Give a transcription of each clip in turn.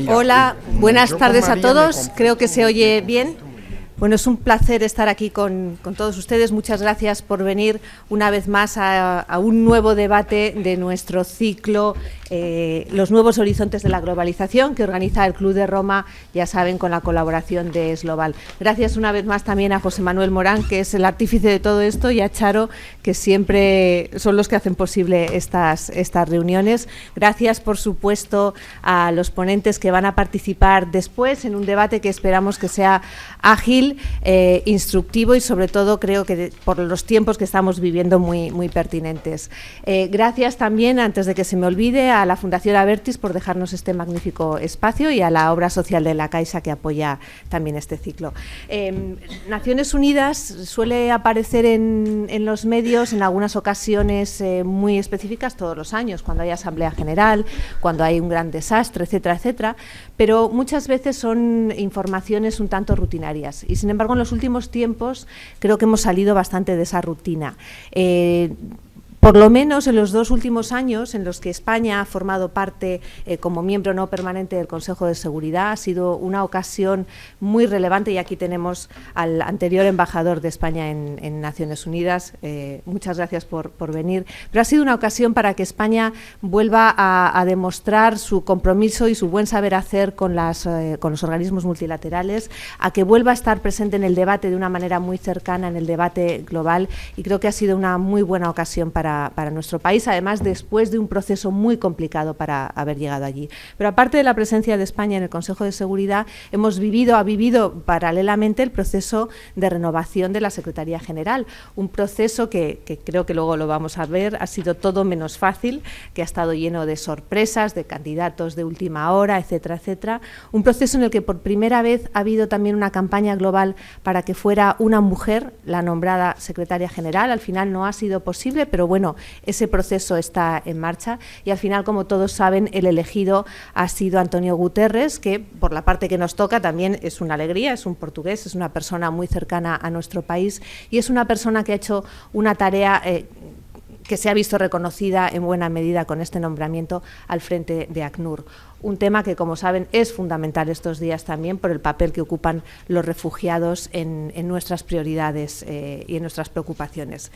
Hola, buenas tardes a todos. Creo que se oye bien. Bueno, es un placer estar aquí con todos ustedes. Muchas gracias por venir una vez más a un nuevo debate de nuestro ciclo Los nuevos horizontes de la globalización, que organiza el Club de Roma, ya saben, con la colaboración de Esloval. Gracias una vez más también a José Manuel Morán, que es el artífice de todo esto, y a Charo, que siempre son los que hacen posible estas reuniones. Gracias, por supuesto, a los ponentes que van a participar después en un debate que esperamos que sea ágil, instructivo y sobre todo creo que por los tiempos que estamos viviendo muy pertinentes. Gracias también, antes de que se me olvide, a la Fundación Abertis por dejarnos este magnífico espacio y a la obra social de la Caixa, que apoya también este ciclo. Naciones Unidas suele aparecer en los medios en algunas ocasiones muy específicas todos los años, cuando hay Asamblea General, cuando hay un gran desastre, etcétera, etcétera, pero muchas veces son informaciones un tanto rutinarias. Y sin embargo, en los últimos tiempos creo que hemos salido bastante de esa rutina. Por lo menos en los 2 últimos años en los que España ha formado parte como miembro no permanente del Consejo de Seguridad, ha sido una ocasión muy relevante, y aquí tenemos al anterior embajador de España en Naciones Unidas. Muchas gracias por venir. Pero ha sido una ocasión para que España vuelva a demostrar su compromiso y su buen saber hacer con los organismos multilaterales, a que vuelva a estar presente en el debate de una manera muy cercana, en el debate global, y creo que ha sido una muy buena ocasión para nuestro país, además después de un proceso muy complicado para haber llegado allí. Pero aparte de la presencia de España en el Consejo de Seguridad, ha vivido paralelamente el proceso de renovación de la Secretaría General, un proceso que creo que luego lo vamos a ver, ha sido todo menos fácil, que ha estado lleno de sorpresas, de candidatos de última hora, etcétera, etcétera. Un proceso en el que por primera vez ha habido también una campaña global para que fuera una mujer la nombrada Secretaria General. Al final no ha sido posible, pero bueno, ese proceso está en marcha, y al final, como todos saben, el elegido ha sido António Guterres, que por la parte que nos toca también es una alegría, es un portugués, es una persona muy cercana a nuestro país y es una persona que ha hecho una tarea que se ha visto reconocida en buena medida con este nombramiento al frente de ACNUR. Un tema que, como saben, es fundamental estos días también por el papel que ocupan los refugiados en nuestras prioridades y en nuestras preocupaciones.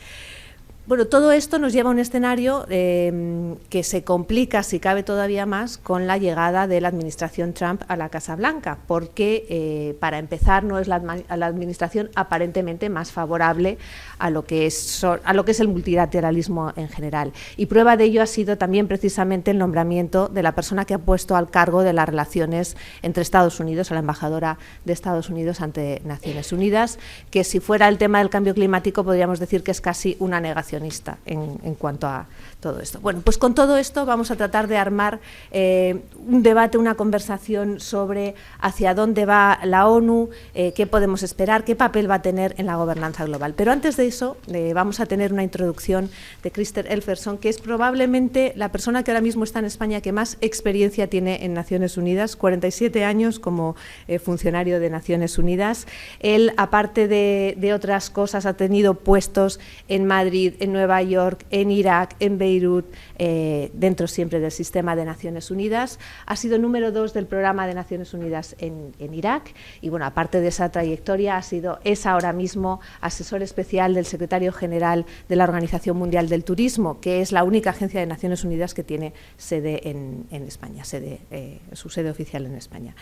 Bueno, todo esto nos lleva a un escenario que se complica, si cabe todavía más, con la llegada de la administración Trump a la Casa Blanca, porque, para empezar, no es la administración aparentemente más favorable a lo que es el multilateralismo en general. Y prueba de ello ha sido también precisamente el nombramiento de la persona que ha puesto al cargo de las relaciones entre Estados Unidos, a la embajadora de Estados Unidos ante Naciones Unidas, que si fuera el tema del cambio climático podríamos decir que es casi una negación en cuanto a todo esto. Bueno, pues con todo esto vamos a tratar de armar un debate, una conversación sobre hacia dónde va la ONU, qué podemos esperar, qué papel va a tener en la gobernanza global. Pero antes de eso vamos a tener una introducción de Christer Elfersson, que es probablemente la persona que ahora mismo está en España que más experiencia tiene en Naciones Unidas, 47 años como funcionario de Naciones Unidas. Él, aparte de otras cosas, ha tenido puestos en Madrid, en Nueva York, en Irak, en Beirut, dentro siempre del sistema de Naciones Unidas. Ha sido número 2 del programa de Naciones Unidas en Irak, y bueno, aparte de esa trayectoria, es ahora mismo asesor especial del secretario general de la Organización Mundial del Turismo, que es la única agencia de Naciones Unidas que tiene sede en España, su sede oficial en España.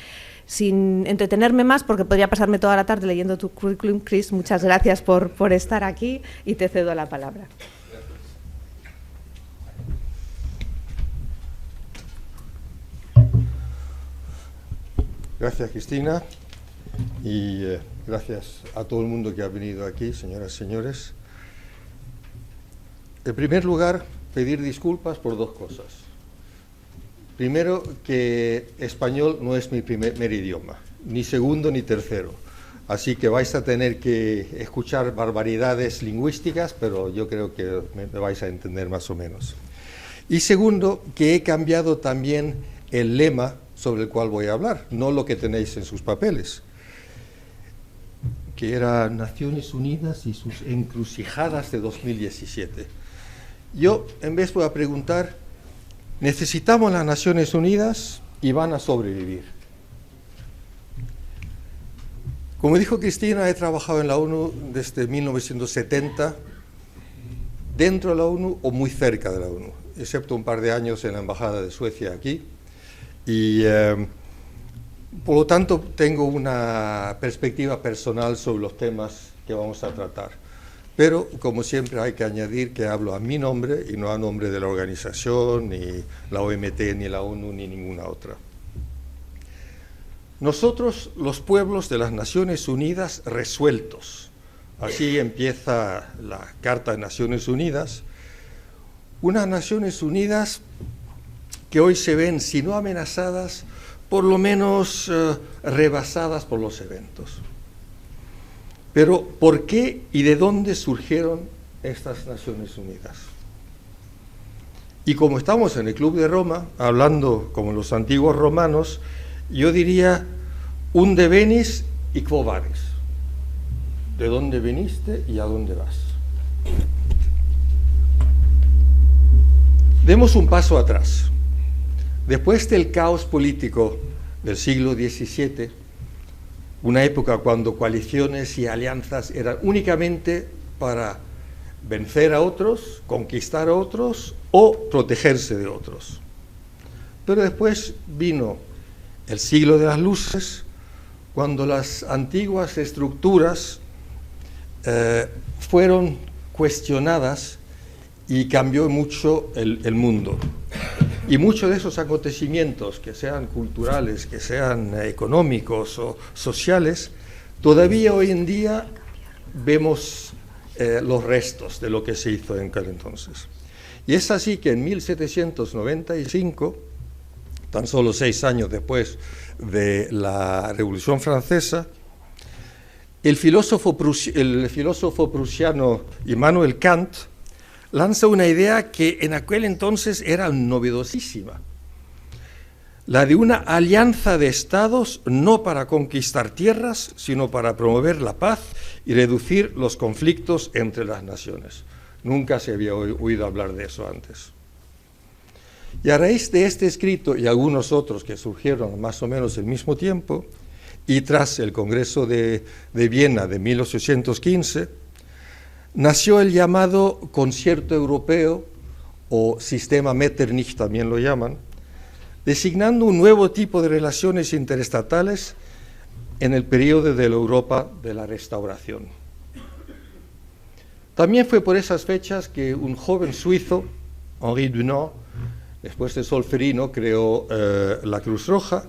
Sin entretenerme más, porque podría pasarme toda la tarde leyendo tu currículum, Chris, muchas gracias por estar aquí y te cedo la palabra. Gracias, Cristina, y gracias a todo el mundo que ha venido aquí, señoras y señores. En primer lugar, pedir disculpas por 2 cosas. Primero, que español no es mi primer idioma, ni segundo ni tercero. Así que vais a tener que escuchar barbaridades lingüísticas, pero yo creo que me vais a entender más o menos. Y segundo, que he cambiado también el lema sobre el cual voy a hablar, no lo que tenéis en sus papeles, que era Naciones Unidas y sus encrucijadas de 2017. Yo, en vez, voy a preguntar, ¿necesitamos las Naciones Unidas y van a sobrevivir. Como dijo Cristina, he trabajado en la ONU desde 1970, dentro de la ONU o muy cerca de la ONU, excepto un par de años en la Embajada de Suecia aquí, y por lo tanto tengo una perspectiva personal sobre los temas que vamos a tratar. Pero, como siempre, hay que añadir que hablo a mi nombre y no a nombre de la organización, ni la OMT, ni la ONU, ni ninguna otra. Nosotros, los pueblos de las Naciones Unidas resueltos, así empieza la Carta de Naciones Unidas, unas Naciones Unidas que hoy se ven, si no amenazadas, por lo menos rebasadas por los eventos. Pero, ¿por qué y de dónde surgieron estas Naciones Unidas? Y como estamos en el Club de Roma, hablando como los antiguos romanos, yo diría, unde venis y quo varis. ¿De dónde viniste y a dónde vas? Demos un paso atrás. Después del caos político del siglo XVII, una época cuando coaliciones y alianzas eran únicamente para vencer a otros, conquistar a otros o protegerse de otros. Pero después vino el siglo de las luces, cuando las antiguas estructuras fueron cuestionadas y cambió mucho el mundo. Y muchos de esos acontecimientos, que sean culturales, que sean económicos o sociales, todavía hoy en día vemos los restos de lo que se hizo en aquel entonces. Y es así que en 1795, tan solo 6 años después de la Revolución Francesa, el filósofo prusiano Immanuel Kant lanza una idea que en aquel entonces era novedosísima, la de una alianza de estados no para conquistar tierras, sino para promover la paz y reducir los conflictos entre las naciones. Nunca se había oído hablar de eso antes. Y a raíz de este escrito y algunos otros que surgieron más o menos al mismo tiempo, y tras el Congreso de Viena de 1815, nació el llamado Concierto Europeo, o Sistema Metternich también lo llaman, designando un nuevo tipo de relaciones interestatales en el periodo de la Europa de la Restauración. También fue por esas fechas que un joven suizo, Henri Dunant, después de Solferino, creó la Cruz Roja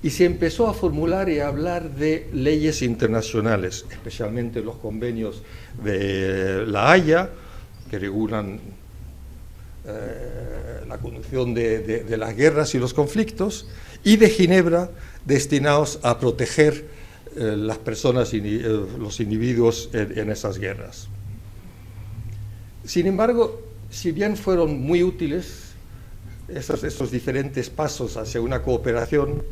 y se empezó a formular y a hablar de leyes internacionales, especialmente los convenios de La Haya, que regulan la conducción de las guerras y los conflictos, y de Ginebra, destinados a proteger las personas y los individuos en esas guerras. Sin embargo, si bien fueron muy útiles esos diferentes pasos hacia una cooperación,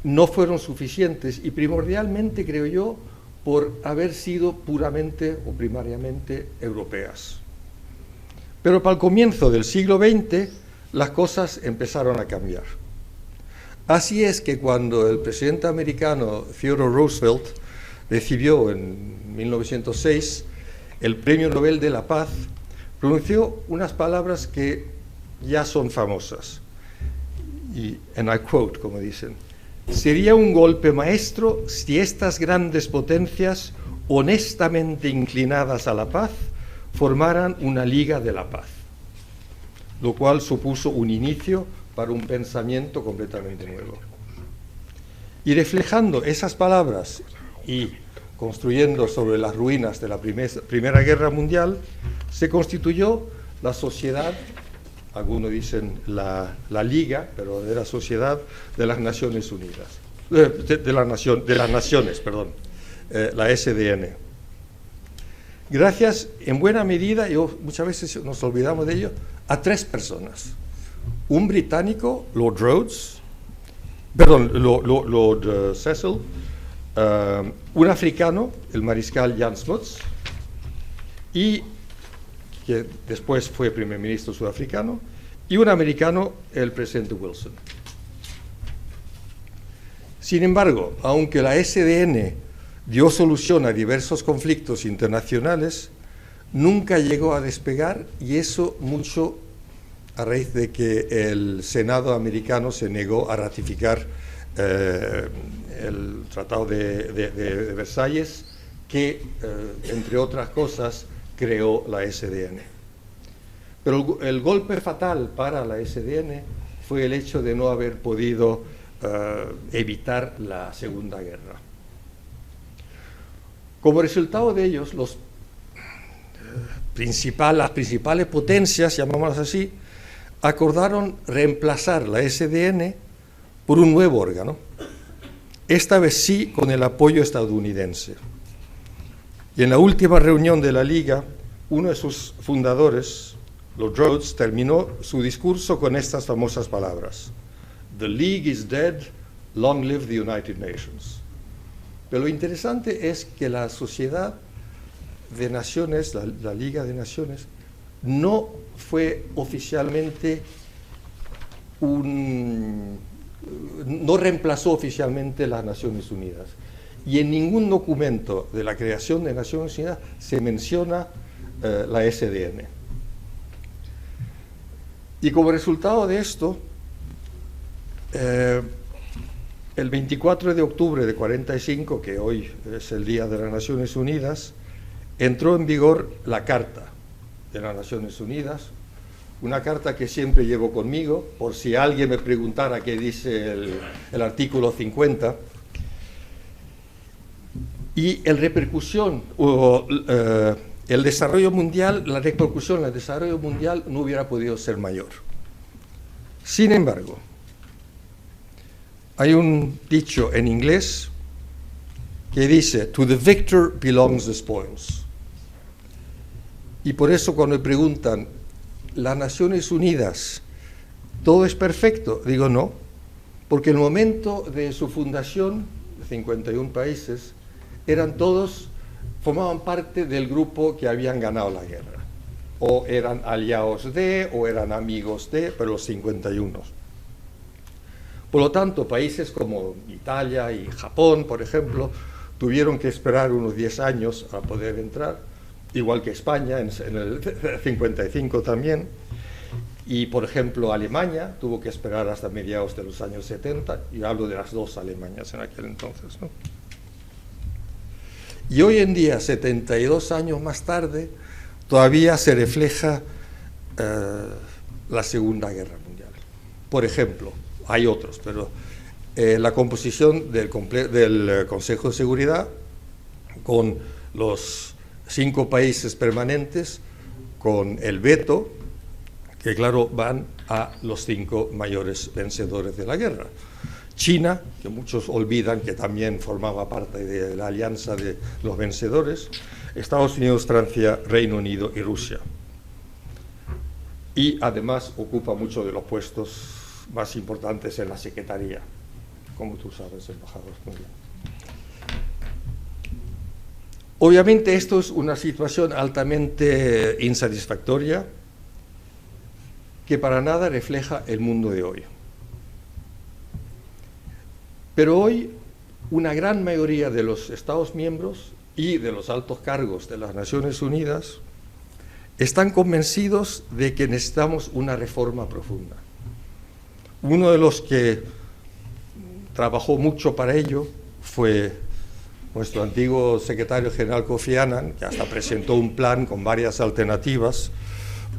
no fueron suficientes y primordialmente, creo yo, por haber sido puramente o primariamente europeas. Pero para el comienzo del siglo XX las cosas empezaron a cambiar. Así es que cuando el presidente americano Theodore Roosevelt recibió en 1906 el Premio Nobel de la Paz, pronunció unas palabras que ya son famosas, and I quote, como dicen: sería un golpe maestro si estas grandes potencias, honestamente inclinadas a la paz, formaran una Liga de la Paz, lo cual supuso un inicio para un pensamiento completamente nuevo. Y reflejando esas palabras y construyendo sobre las ruinas de la Primera Guerra Mundial, se constituyó la sociedad, algunos dicen la Liga, pero de la Sociedad de las Naciones Unidas, de las Naciones, perdón, la SDN. Gracias, en buena medida, muchas veces nos olvidamos de ello, a 3 personas. Un británico, Lord Cecil, un africano, el mariscal Jan Smuts, y que después fue primer ministro sudafricano, y un americano, el presidente Wilson. Sin embargo, aunque la SDN dio solución a diversos conflictos internacionales, nunca llegó a despegar, y eso mucho a raíz de que el Senado americano se negó a ratificar el Tratado de Versalles, que, entre otras cosas, creó la SDN. Pero el golpe fatal para la SDN fue el hecho de no haber podido evitar la Segunda Guerra. Como resultado de ellos, las principales potencias, llamémoslas así, acordaron reemplazar la SDN por un nuevo órgano, esta vez sí con el apoyo estadounidense. Y en la última reunión de la Liga, uno de sus fundadores, Lord Rhodes, terminó su discurso con estas famosas palabras: "The League is dead, long live the United Nations". Pero lo interesante es que la Sociedad de Naciones, la Liga de Naciones, no fue oficialmente no reemplazó oficialmente las Naciones Unidas. Y en ningún documento de la creación de Naciones Unidas se menciona la SDN. Y como resultado de esto, el 24 de octubre de 45, que hoy es el Día de las Naciones Unidas, entró en vigor la Carta de las Naciones Unidas, una carta que siempre llevo conmigo, por si alguien me preguntara qué dice el artículo 50. Y la repercusión del desarrollo mundial no hubiera podido ser mayor. Sin embargo, hay un dicho en inglés que dice: "To the victor belongs the spoils". Y por eso cuando me preguntan, ¿las Naciones Unidas todo es perfecto? Digo no, porque en el momento de su fundación, 51 países, formaban parte del grupo que habían ganado la guerra, o eran aliados de, o eran amigos de, pero los 51. Por lo tanto, países como Italia y Japón, por ejemplo, tuvieron que esperar unos 10 años a poder entrar, igual que España en el 55 también, y por ejemplo Alemania tuvo que esperar hasta mediados de los años 70, y hablo de las dos Alemanias en aquel entonces, ¿no? Y hoy en día, 72 años más tarde, todavía se refleja la Segunda Guerra Mundial. Por ejemplo, hay otros, pero la composición del Consejo de Seguridad, con los 5 países permanentes, con el veto, que claro, van a los 5 mayores vencedores de la guerra. China, que muchos olvidan que también formaba parte de la alianza de los vencedores, Estados Unidos, Francia, Reino Unido y Rusia. Y además ocupa muchos de los puestos más importantes en la Secretaría, como tú sabes, embajador. Muy bien. Obviamente esto es una situación altamente insatisfactoria que para nada refleja el mundo de hoy. Pero hoy una gran mayoría de los Estados miembros y de los altos cargos de las Naciones Unidas están convencidos de que necesitamos una reforma profunda. Uno de los que trabajó mucho para ello fue nuestro antiguo secretario general Kofi Annan, que hasta presentó un plan con varias alternativas,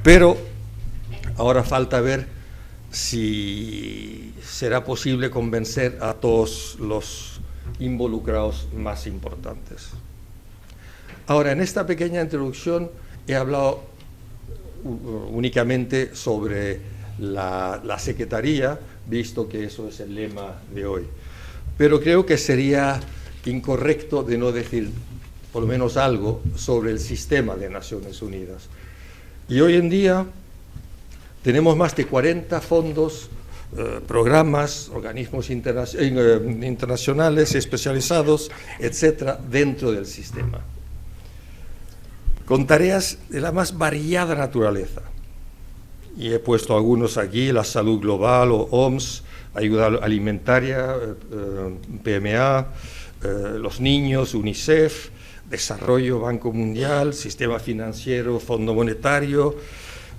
pero ahora falta ver si será posible convencer a todos los involucrados más importantes. Ahora, en esta pequeña introducción he hablado únicamente sobre la Secretaría, visto que eso es el lema de hoy. Pero creo que sería incorrecto de no decir por lo menos algo sobre el sistema de Naciones Unidas. Y hoy en día tenemos más de 40 fondos, programas, organismos internacionales especializados, etcétera, dentro del sistema, con tareas de la más variada naturaleza. Y he puesto algunos aquí: la salud global o OMS, ayuda alimentaria, PMA, los niños, UNICEF, desarrollo, Banco Mundial, sistema financiero, Fondo Monetario,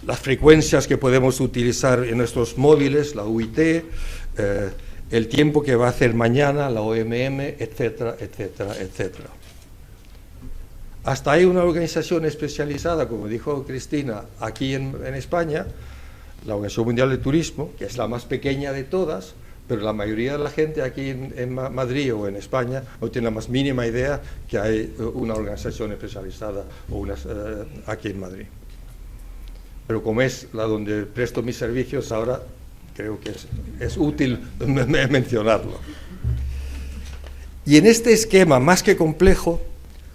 las frecuencias que podemos utilizar en nuestros móviles, la UIT, el tiempo que va a hacer mañana, la OMM, etcétera, etcétera, etcétera. Hasta hay una organización especializada, como dijo Cristina, aquí en España, la Organización Mundial de Turismo, que es la más pequeña de todas, pero la mayoría de la gente aquí en Madrid o en España no tiene la más mínima idea que hay una organización especializada aquí en Madrid. Pero como es la donde presto mis servicios, ahora creo que es útil mencionarlo. Y en este esquema, más que complejo,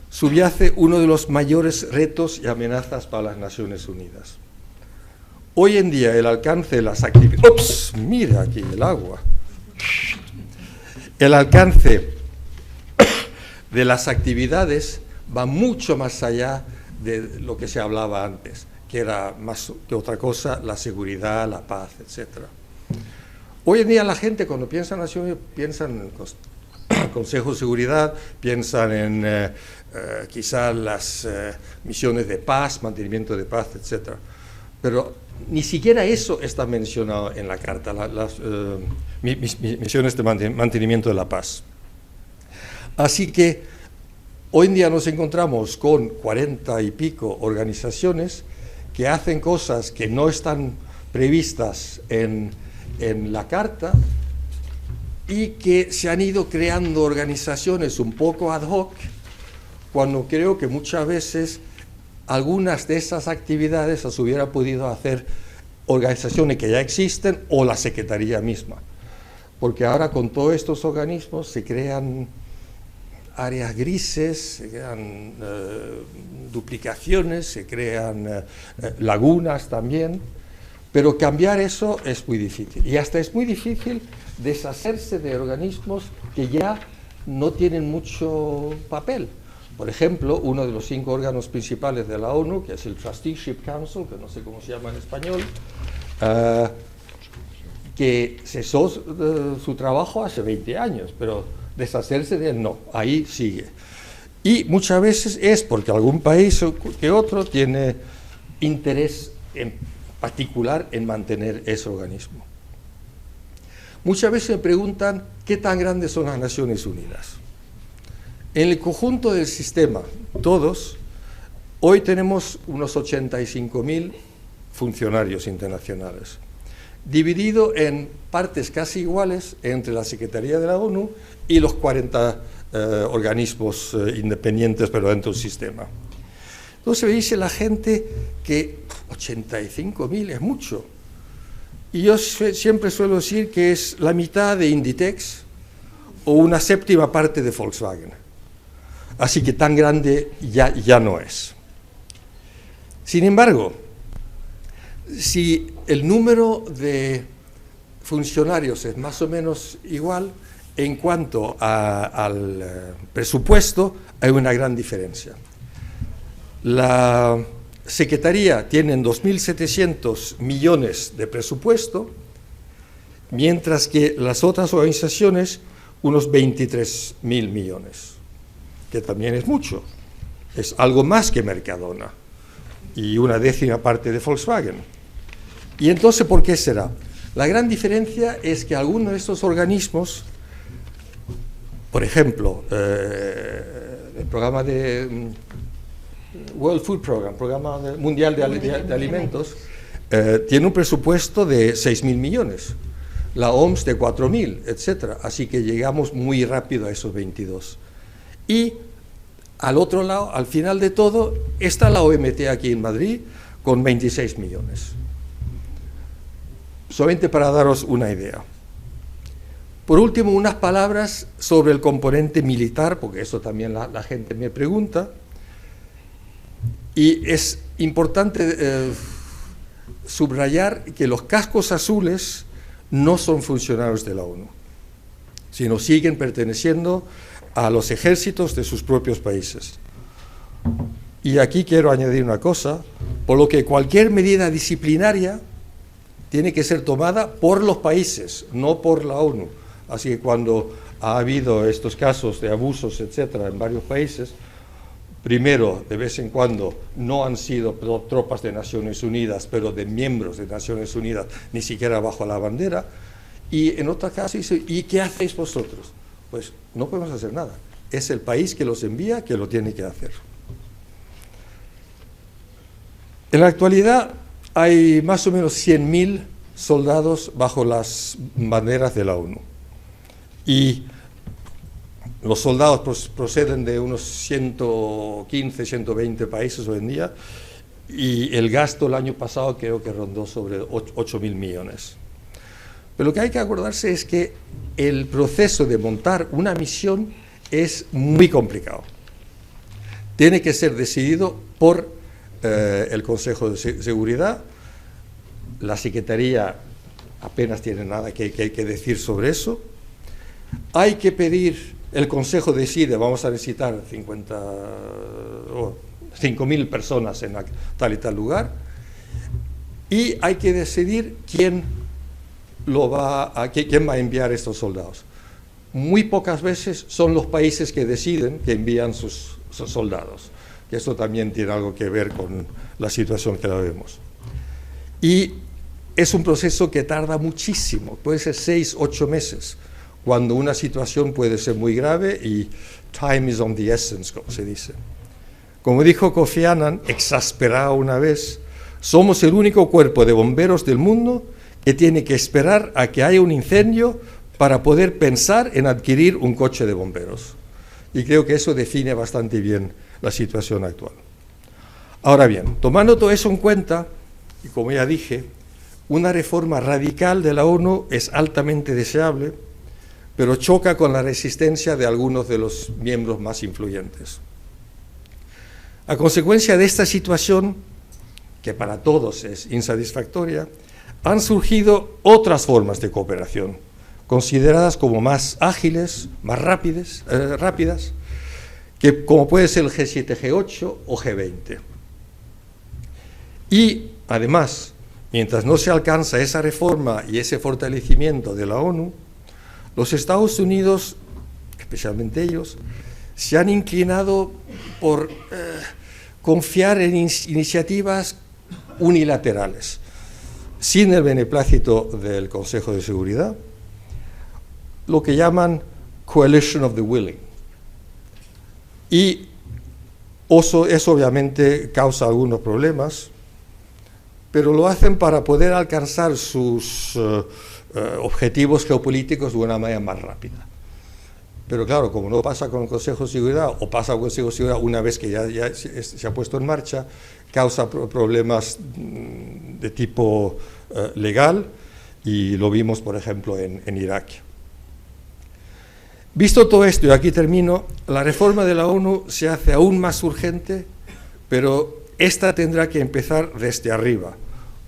subyace uno de los mayores retos y amenazas para las Naciones Unidas. Hoy en día el alcance de las actividades... ¡Ups! Mira aquí el agua. El alcance de las actividades va mucho más allá de lo que se hablaba antes, que era más que otra cosa la seguridad, la paz, etc. Hoy en día la gente cuando piensa en Naciones Unidas piensa en el Consejo de Seguridad, piensan en quizás las misiones de paz, mantenimiento de paz, etc. Pero ni siquiera eso está mencionado en la Carta, las misiones de mantenimiento de la paz. Así que hoy en día nos encontramos con 40 y pico organizaciones que hacen cosas que no están previstas en la Carta y que se han ido creando organizaciones un poco ad hoc, cuando creo que muchas veces algunas de esas actividades las hubiera podido hacer organizaciones que ya existen o la Secretaría misma. Porque ahora con todos estos organismos se crean áreas grises, se crean duplicaciones, se crean lagunas también, pero cambiar eso es muy difícil. Y hasta es muy difícil deshacerse de organismos que ya no tienen mucho papel. Por ejemplo, uno de los 5 órganos principales de la ONU, que es el Trusteeship Council, que no sé cómo se llama en español, que cesó su trabajo hace 20 años, pero deshacerse de él no, ahí sigue. Y muchas veces es porque algún país que otro tiene interés en particular en mantener ese organismo. Muchas veces me preguntan qué tan grandes son las Naciones Unidas. En el conjunto del sistema, todos, hoy tenemos unos 85.000 funcionarios internacionales, dividido en partes casi iguales entre la Secretaría de la ONU y los 40 organismos independientes, pero dentro del sistema. Entonces me dice la gente que 85.000 es mucho. Y yo siempre suelo decir que es la mitad de Inditex o una séptima parte de Volkswagen. Así que tan grande ya no es. Sin embargo, si el número de funcionarios es más o menos igual, en cuanto al presupuesto, hay una gran diferencia. La Secretaría tiene 2.700 millones de presupuesto, mientras que las otras organizaciones unos 23.000 millones. Que también es mucho, es algo más que Mercadona y una décima parte de Volkswagen. Y entonces, ¿por qué será? La gran diferencia es que algunos de estos organismos, por ejemplo, el programa de World Food Program, programa mundial de alimentos, tiene un presupuesto de 6.000 millones, la OMS de 4.000, etc. Así que llegamos muy rápido a esos 22. Y al otro lado, al final de todo, está la OMT aquí en Madrid con 26 millones. Solamente para daros una idea. Por último, unas palabras sobre el componente militar, porque eso también la gente me pregunta. Y es importante subrayar que los cascos azules no son funcionarios de la ONU, sino siguen perteneciendo a los ejércitos de sus propios países. Y aquí quiero añadir una cosa, por lo que cualquier medida disciplinaria tiene que ser tomada por los países, no por la ONU. Así que cuando ha habido estos casos de abusos, etcétera, en varios países, primero, de vez en cuando, no han sido tropas de Naciones Unidas, pero de miembros de Naciones Unidas, ni siquiera bajo la bandera, y en otros casos dice, ¿y qué hacéis vosotros? Pues no podemos hacer nada. Es el país que los envía que lo tiene que hacer. En la actualidad hay más o menos 100.000 soldados bajo las banderas de la ONU. Y los soldados proceden de unos 115, 120 países hoy en día, y el gasto el año pasado creo que rondó sobre 8.000 millones. Pero lo que hay que acordarse es que el proceso de montar una misión es muy complicado. Tiene que ser decidido por el Consejo de Seguridad. La Secretaría apenas tiene nada que decir sobre eso. Hay que pedir, el Consejo decide, vamos a necesitar 5.000 personas en tal y tal lugar, y hay que decidir quién va a enviar estos soldados. Muy pocas veces son los países que deciden que envían sus soldados, que esto también tiene algo que ver con la situación que la vemos. Y es un proceso que tarda muchísimo, puede ser 6, 8 meses, cuando una situación puede ser muy grave y time is on the essence, como se dice. Como dijo Kofi Annan, exasperado una vez, somos el único cuerpo de bomberos del mundo que tiene que esperar a que haya un incendio para poder pensar en adquirir un coche de bomberos. Y creo que eso define bastante bien la situación actual. Ahora bien, tomando todo eso en cuenta, y como ya dije, una reforma radical de la ONU es altamente deseable, pero choca con la resistencia de algunos de los miembros más influyentes. A consecuencia de esta situación, que para todos es insatisfactoria, han surgido otras formas de cooperación, consideradas como más ágiles, más rápidas, como puede ser el G7, G8 o G20. Y además, mientras no se alcanza esa reforma y ese fortalecimiento de la ONU, los Estados Unidos, especialmente ellos, se han inclinado por confiar en iniciativas unilaterales, sin el beneplácito del Consejo de Seguridad, lo que llaman coalition of the willing. Y eso obviamente causa algunos problemas, pero lo hacen para poder alcanzar sus objetivos geopolíticos de una manera más rápida. Pero claro, como no pasa con el Consejo de Seguridad, o pasa con el Consejo de Seguridad una vez que ya se ha puesto en marcha, causa problemas de tipo legal, y lo vimos, por ejemplo, en Irak. Visto todo esto, y aquí termino, la reforma de la ONU se hace aún más urgente, pero esta tendrá que empezar desde arriba,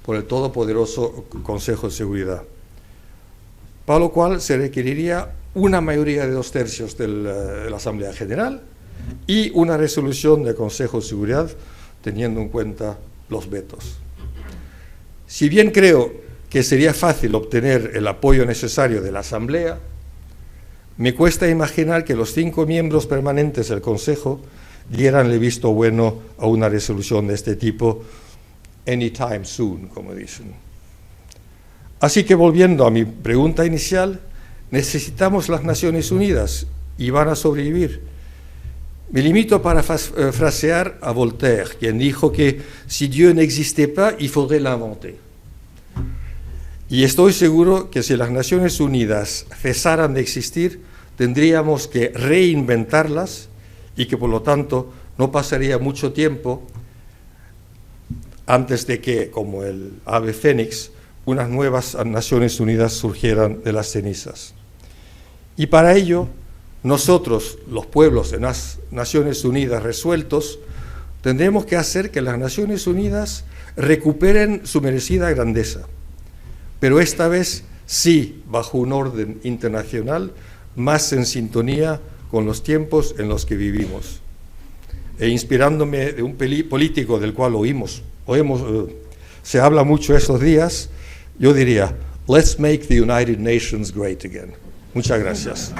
por el todopoderoso Consejo de Seguridad, para lo cual se requeriría una mayoría de 2/3 de la Asamblea General y una resolución del Consejo de Seguridad, teniendo en cuenta los vetos. Si bien creo que sería fácil obtener el apoyo necesario de la Asamblea, me cuesta imaginar que los 5 miembros permanentes del Consejo dieran el visto bueno a una resolución de este tipo anytime soon, como dicen. Así que, volviendo a mi pregunta inicial, necesitamos las Naciones Unidas y van a sobrevivir. Me limito a parafrasear a Voltaire, quien dijo que si Dieu n'existait pas, il faudrait l'inventer. Y estoy seguro que si las Naciones Unidas cesaran de existir, tendríamos que reinventarlas y que por lo tanto no pasaría mucho tiempo antes de que, como el ave fénix, unas nuevas Naciones Unidas surgieran de las cenizas. Y para ello, nosotros, los pueblos de las Naciones Unidas resueltos, tendremos que hacer que las Naciones Unidas recuperen su merecida grandeza, pero esta vez sí bajo un orden internacional más en sintonía con los tiempos en los que vivimos. E inspirándome de un político del cual se habla mucho estos días, Yo diría, let's make the United Nations great again. Muchas gracias.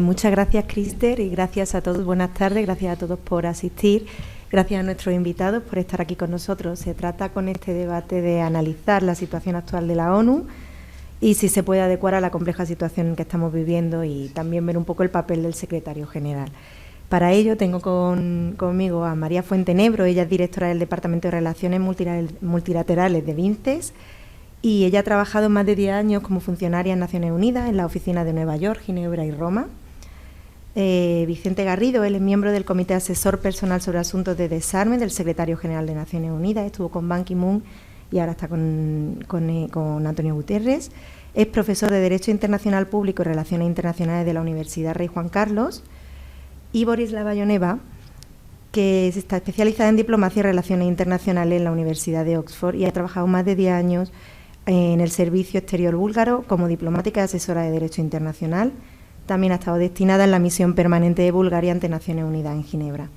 Muchas gracias, Christer, y gracias a todos. Buenas tardes, gracias a todos por asistir. Gracias a nuestros invitados por estar aquí con nosotros. Se trata con este debate de analizar la situación actual de la ONU y si se puede adecuar a la compleja situación que estamos viviendo y también ver un poco el papel del secretario general. Para ello tengo conmigo a María Fuentenebro. Ella es directora del Departamento de Relaciones Multilaterales de Vinces y ella ha trabajado más de 10 años como funcionaria en Naciones Unidas en la oficina de Nueva York, Ginebra y Roma. Vicente Garrido, él es miembro del Comité Asesor Personal sobre Asuntos de Desarme del Secretario General de Naciones Unidas, estuvo con Ban Ki-moon y ahora está con Antonio Guterres. Es profesor de Derecho Internacional Público y Relaciones Internacionales de la Universidad Rey Juan Carlos. Y Borislava Ioneva, que está especializada en Diplomacia y Relaciones Internacionales en la Universidad de Oxford y ha trabajado más de 10 años en el Servicio Exterior búlgaro como diplomática y asesora de Derecho Internacional. También ha estado destinada en la misión permanente de Bulgaria ante Naciones Unidas en Ginebra.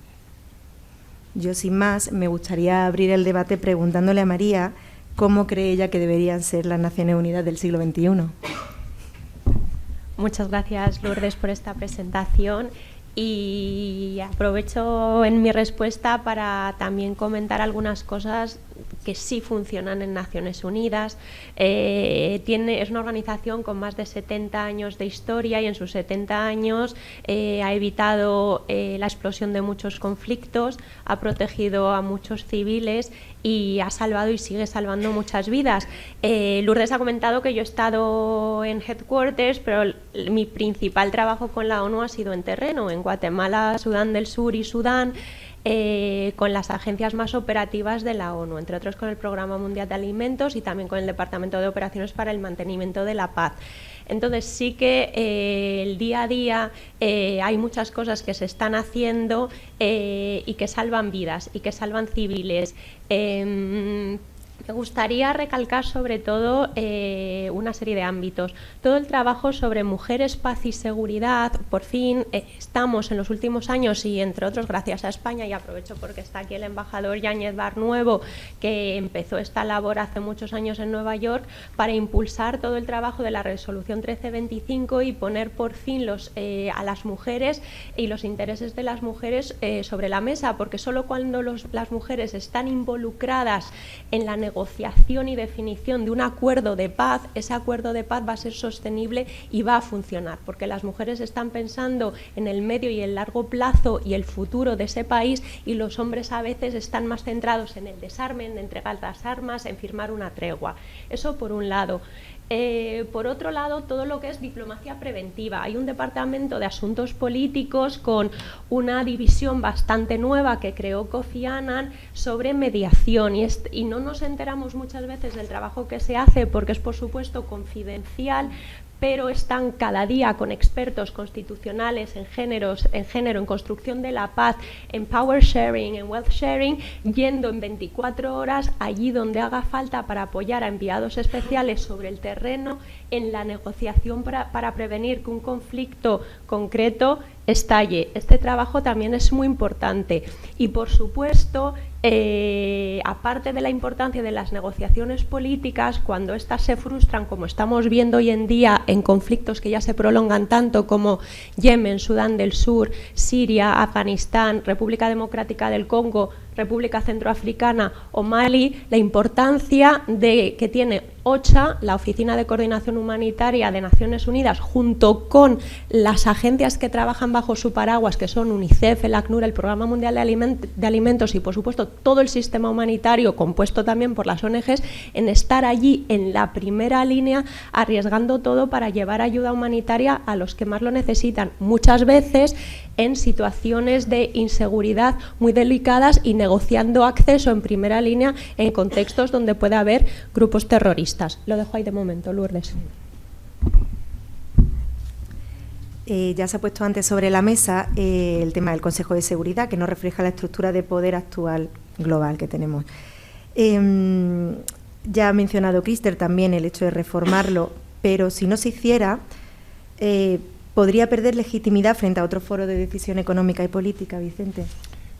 Yo, sin más, me gustaría abrir el debate preguntándole a María cómo cree ella que deberían ser las Naciones Unidas del siglo XXI. Muchas gracias, Lourdes, por esta presentación. Y aprovecho en mi respuesta para también comentar algunas cosas que sí funcionan en Naciones Unidas. Es una organización con más de 70 años de historia y en sus 70 años ha evitado la explosión de muchos conflictos, ha protegido a muchos civiles y ha salvado y sigue salvando muchas vidas. Lourdes ha comentado que yo he estado en headquarters, pero mi principal trabajo con la ONU ha sido en terreno, en Guatemala, Sudán del Sur y Sudán, con las agencias más operativas de la ONU, entre otros con el Programa Mundial de Alimentos y también con el Departamento de Operaciones para el Mantenimiento de la Paz. Entonces sí que el día a día hay muchas cosas que se están haciendo y que salvan vidas y que salvan civiles. Me gustaría recalcar sobre todo una serie de ámbitos. Todo el trabajo sobre mujeres, paz y seguridad, por fin estamos en los últimos años y entre otros gracias a España, y aprovecho porque está aquí el embajador Yáñez Barnuevo, que empezó esta labor hace muchos años en Nueva York para impulsar todo el trabajo de la resolución 1325 y poner por fin a las mujeres y los intereses de las mujeres sobre la mesa, porque solo cuando las mujeres están involucradas en la negociación y definición de un acuerdo de paz, ese acuerdo de paz va a ser sostenible y va a funcionar, porque las mujeres están pensando en el medio y el largo plazo y el futuro de ese país, y los hombres a veces están más centrados en el desarme, en entregar las armas, en firmar una tregua. Eso por un lado. Por otro lado, todo lo que es diplomacia preventiva. Hay un departamento de asuntos políticos con una división bastante nueva que creó Kofi Annan sobre mediación y no nos enteramos muchas veces del trabajo que se hace porque es por supuesto confidencial, pero están cada día con expertos constitucionales en género, en construcción de la paz, en power sharing, en wealth sharing, yendo en 24 horas allí donde haga falta para apoyar a enviados especiales sobre el terreno en la negociación para prevenir que un conflicto concreto estalle. Este trabajo también es muy importante y, por supuesto, aparte de la importancia de las negociaciones políticas, cuando éstas se frustran, como estamos viendo hoy en día en conflictos que ya se prolongan tanto como Yemen, Sudán del Sur, Siria, Afganistán, República Democrática del Congo, República Centroafricana o Mali, la importancia que tiene OCHA, la Oficina de Coordinación Humanitaria de Naciones Unidas, junto con las agencias que trabajan bajo su paraguas, que son UNICEF, el ACNUR, el Programa Mundial de Alimentos y, por supuesto, todo el sistema humanitario, compuesto también por las ONGs, en estar allí en la primera línea, arriesgando todo para llevar ayuda humanitaria a los que más lo necesitan, muchas veces en situaciones de inseguridad muy delicadas y negociando acceso en primera línea en contextos donde puede haber grupos terroristas. Lo dejo ahí de momento, Lourdes. Ya se ha puesto antes sobre la mesa el tema del Consejo de Seguridad, que no refleja la estructura de poder actual global que tenemos. Ya ha mencionado Christer también el hecho de reformarlo, pero si no se hiciera, podría perder legitimidad frente a otro foro de decisión económica y política. Vicente.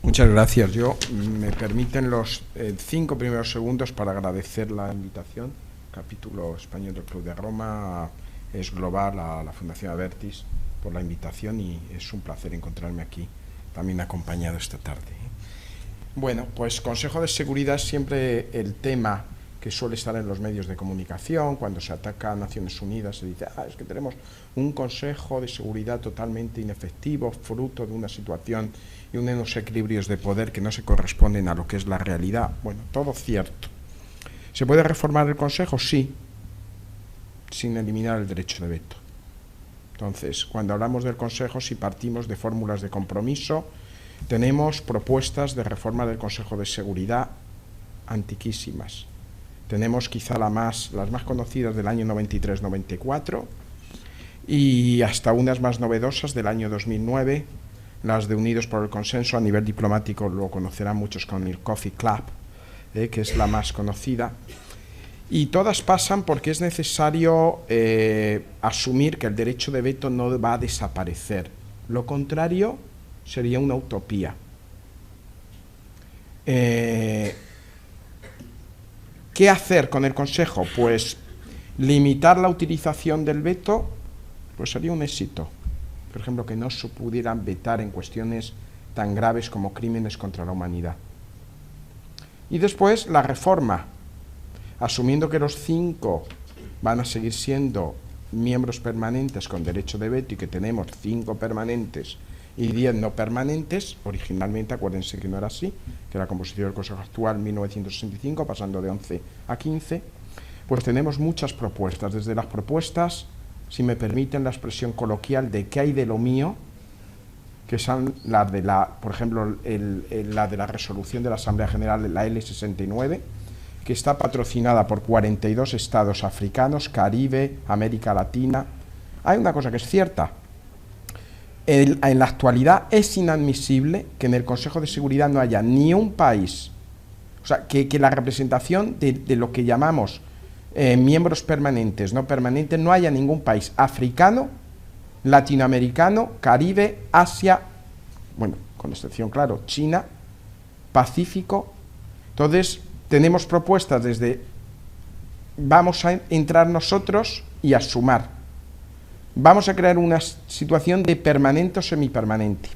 Muchas gracias. Me permiten los 5 primeros segundos para agradecer la invitación. Capítulo español del Club de Roma es global, a la Fundación Abertis por la invitación, y es un placer encontrarme aquí también acompañado esta tarde. Bueno, pues Consejo de Seguridad es siempre el tema que suele estar en los medios de comunicación. Cuando se ataca a Naciones Unidas se dice, es que tenemos un Consejo de Seguridad totalmente inefectivo, fruto de una situación y unos equilibrios de poder que no se corresponden a lo que es la realidad. Bueno, todo cierto. ¿Se puede reformar el Consejo? Sí, sin eliminar el derecho de veto. Entonces, cuando hablamos del Consejo, si partimos de fórmulas de compromiso, tenemos propuestas de reforma del Consejo de Seguridad antiquísimas. Tenemos quizá las más conocidas del año 93-94 y hasta unas más novedosas del año 2009, las de Unidos por el Consenso. A nivel diplomático lo conocerán muchos con el Coffee Club, que es la más conocida. Y todas pasan porque es necesario asumir que el derecho de veto no va a desaparecer. Lo contrario sería una utopía. ¿Qué hacer con el Consejo? Pues limitar la utilización del veto, pues sería un éxito. Por ejemplo, que no se pudieran vetar en cuestiones tan graves como crímenes contra la humanidad. Y después la reforma, asumiendo que los 5 van a seguir siendo miembros permanentes con derecho de veto y que tenemos 5 permanentes y 10 no permanentes. Originalmente, acuérdense que no era así, que la composición del Consejo actual 1965, pasando de 11 a 15, pues tenemos muchas propuestas. Desde las propuestas, si me permiten la expresión coloquial, de qué hay de lo mío, que son las de por ejemplo, la de la resolución de la Asamblea General, la L69, que está patrocinada por 42 estados africanos, Caribe, América Latina. Hay una cosa que es cierta. En la actualidad es inadmisible que en el Consejo de Seguridad no haya ni un país, o sea, que la representación de lo que llamamos miembros permanentes, no permanentes, no haya ningún país africano, latinoamericano, Caribe, Asia, bueno, con excepción, claro, China, Pacífico. Entonces, tenemos propuestas desde vamos a entrar nosotros y a sumar. Vamos a crear una situación de permanente o semipermanente.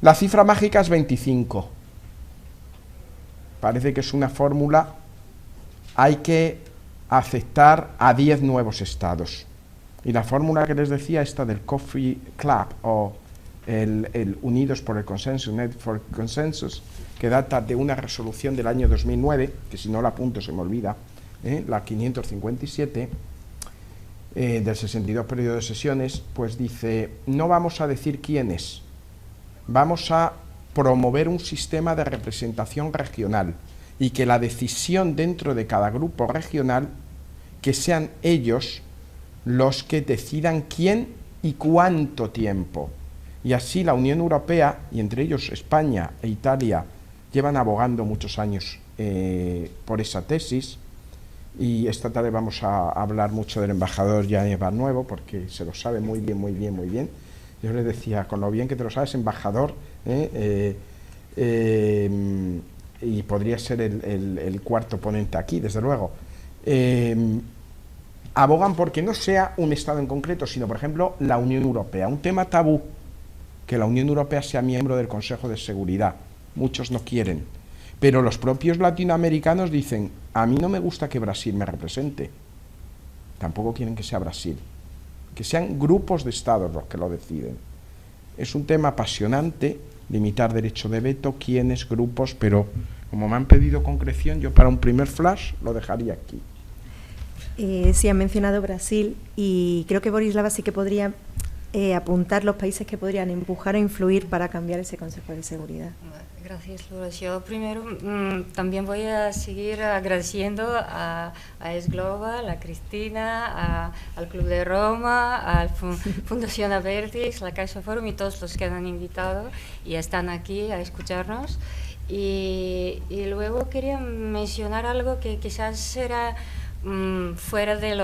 La cifra mágica es 25. Parece que es una fórmula. Hay que aceptar a 10 nuevos estados. Y la fórmula que les decía, esta del Coffee Club o el Unidos por el Consenso, United for Consensus, que data de una resolución del año 2009, que si no la apunto se me olvida, la 557, del 62 periodo de sesiones, pues dice, no vamos a decir quién es, vamos a promover un sistema de representación regional y que la decisión dentro de cada grupo regional, que sean ellos los que decidan quién y cuánto tiempo. Y así la Unión Europea, y entre ellos España e Italia, llevan abogando muchos años por esa tesis. Y esta tarde vamos a hablar mucho del embajador Yáñez Barnuevo, porque se lo sabe muy bien, muy bien, muy bien. Yo les decía, con lo bien que te lo sabes, embajador, y podría ser el cuarto ponente aquí, desde luego. Abogan porque no sea un Estado en concreto, sino, por ejemplo, la Unión Europea. Un tema tabú, que la Unión Europea sea miembro del Consejo de Seguridad. Muchos no quieren. Pero los propios latinoamericanos dicen, a mí no me gusta que Brasil me represente. Tampoco quieren que sea Brasil. Que sean grupos de estados los que lo deciden. Es un tema apasionante, limitar derecho de veto, quiénes, grupos, pero como me han pedido concreción, yo para un primer flash lo dejaría aquí. Sí, han mencionado Brasil y creo que Borislava sí que podría apuntar los países que podrían empujar o influir para cambiar ese Consejo de Seguridad. Gracias, Lourdes. Yo primero también voy a seguir agradeciendo a ESGlobal, a Cristina, al Club de Roma, a la Fundación Abertis, la Caixa Forum y todos los que han invitado y están aquí a escucharnos. Y luego quería mencionar algo que quizás será fuera de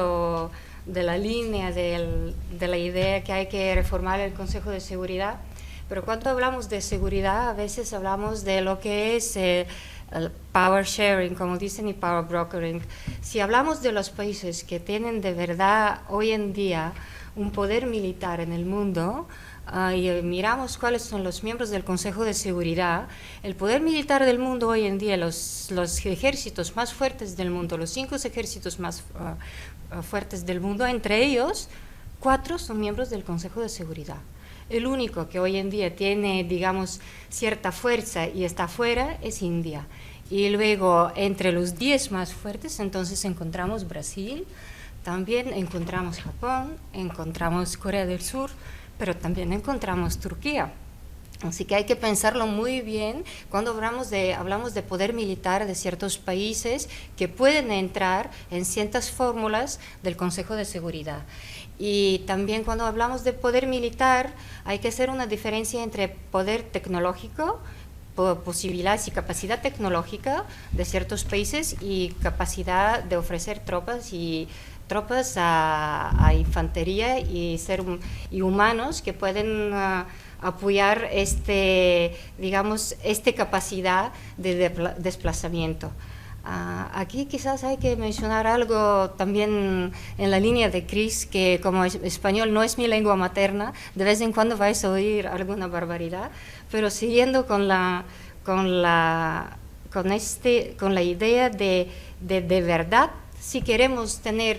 de la línea de la idea que hay que reformar el Consejo de Seguridad, pero cuando hablamos de seguridad a veces hablamos de lo que es el power sharing, como dicen, y power brokering. Si hablamos de los países que tienen de verdad hoy en día un poder militar en el mundo, y miramos cuáles son los miembros del Consejo de Seguridad, el poder militar del mundo hoy en día, los ejércitos más fuertes del mundo, los 5 ejércitos más fuertes del mundo, entre ellos 4 son miembros del Consejo de Seguridad. El único que hoy en día tiene, digamos, cierta fuerza y está fuera es India. Y luego, entre los 10 más fuertes, entonces encontramos Brasil, también encontramos Japón, encontramos Corea del Sur, pero también encontramos Turquía. Así que hay que pensarlo muy bien cuando hablamos de poder militar de ciertos países que pueden entrar en ciertas fórmulas del Consejo de Seguridad. Y también cuando hablamos de poder militar hay que hacer una diferencia entre poder tecnológico, posibilidades y capacidad tecnológica de ciertos países y capacidad de ofrecer tropas a infantería y humanos que pueden apoyar esta capacidad de desplazamiento. Aquí quizás hay que mencionar algo también en la línea de Chris, que como español no es mi lengua materna, de vez en cuando vais a oír alguna barbaridad, pero siguiendo con la idea de verdad, si queremos tener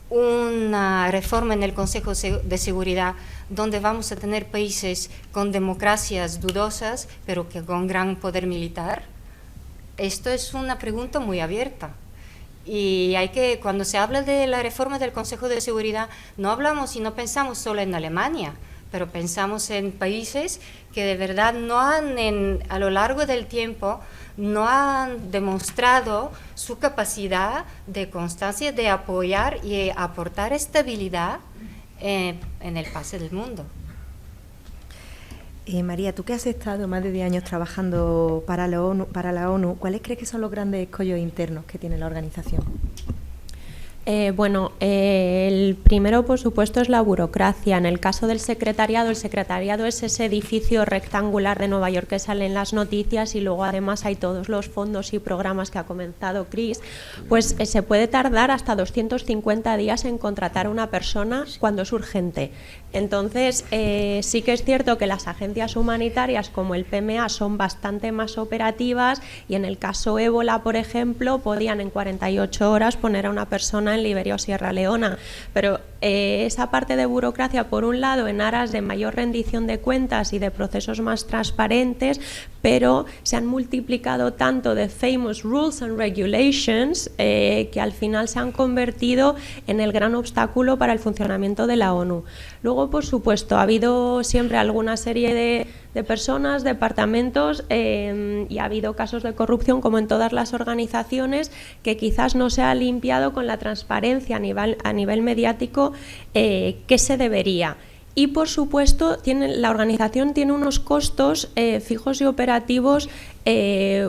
una reforma en el Consejo de Seguridad donde vamos a tener países con democracias dudosas, pero que con gran poder militar, esto es una pregunta muy abierta. Y cuando se habla de la reforma del Consejo de Seguridad, no hablamos y no pensamos solo en Alemania, pero pensamos en países que de verdad a lo largo del tiempo no han demostrado su capacidad de constancia de apoyar y aportar estabilidad en el pase del mundo. María, tú que has estado más de 10 años trabajando para la ONU, ¿cuáles crees que son los grandes escollos internos que tiene la organización? El primero, por supuesto, es la burocracia. En el caso del secretariado, el secretariado es ese edificio rectangular de Nueva York que sale en las noticias, y luego además hay todos los fondos y programas que ha comenzado Chris. Pues se puede tardar hasta 250 días en contratar a una persona cuando es urgente. Entonces, sí que es cierto que las agencias humanitarias como el PMA son bastante más operativas, y en el caso ébola, por ejemplo, podían en 48 horas poner a una persona en Liberia o Sierra Leona, pero esa parte de burocracia, por un lado, en aras de mayor rendición de cuentas y de procesos más transparentes, pero se han multiplicado tanto de famous rules and regulations que al final se han convertido en el gran obstáculo para el funcionamiento de la ONU. Luego, por supuesto, ha habido siempre alguna serie de personas, departamentos, y ha habido casos de corrupción, como en todas las organizaciones, que quizás no se ha limpiado con la transparencia a nivel mediático que se debería. Y, por supuesto, la organización tiene unos costos fijos y operativos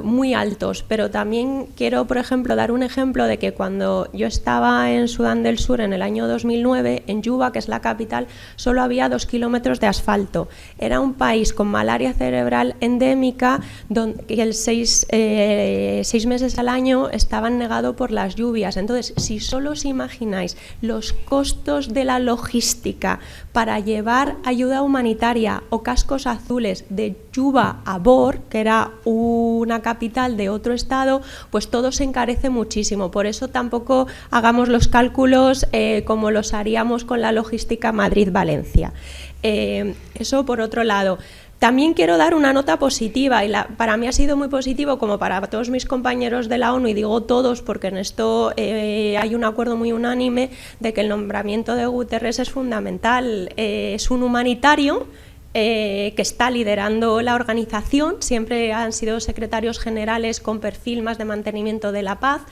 muy altos, pero también quiero, por ejemplo, dar un ejemplo de que cuando yo estaba en Sudán del Sur en el año 2009, en Yuba, que es la capital, solo había 2 kilómetros de asfalto. Era un país con malaria cerebral endémica, donde 6 meses al año estaban negados por las lluvias. Entonces, si solo os imagináis los costos de la logística para llevar ayuda humanitaria o cascos azules de Yuba a Bor, que era una capital de otro estado, pues todo se encarece muchísimo. Por eso tampoco hagamos los cálculos como los haríamos con la logística Madrid-Valencia. Eso por otro lado. También quiero dar una nota positiva, y para mí ha sido muy positivo, como para todos mis compañeros de la ONU, y digo todos porque en esto hay un acuerdo muy unánime de que el nombramiento de Guterres es fundamental. Es un humanitario que está liderando la organización. Siempre han sido secretarios generales con perfil más de mantenimiento de la paz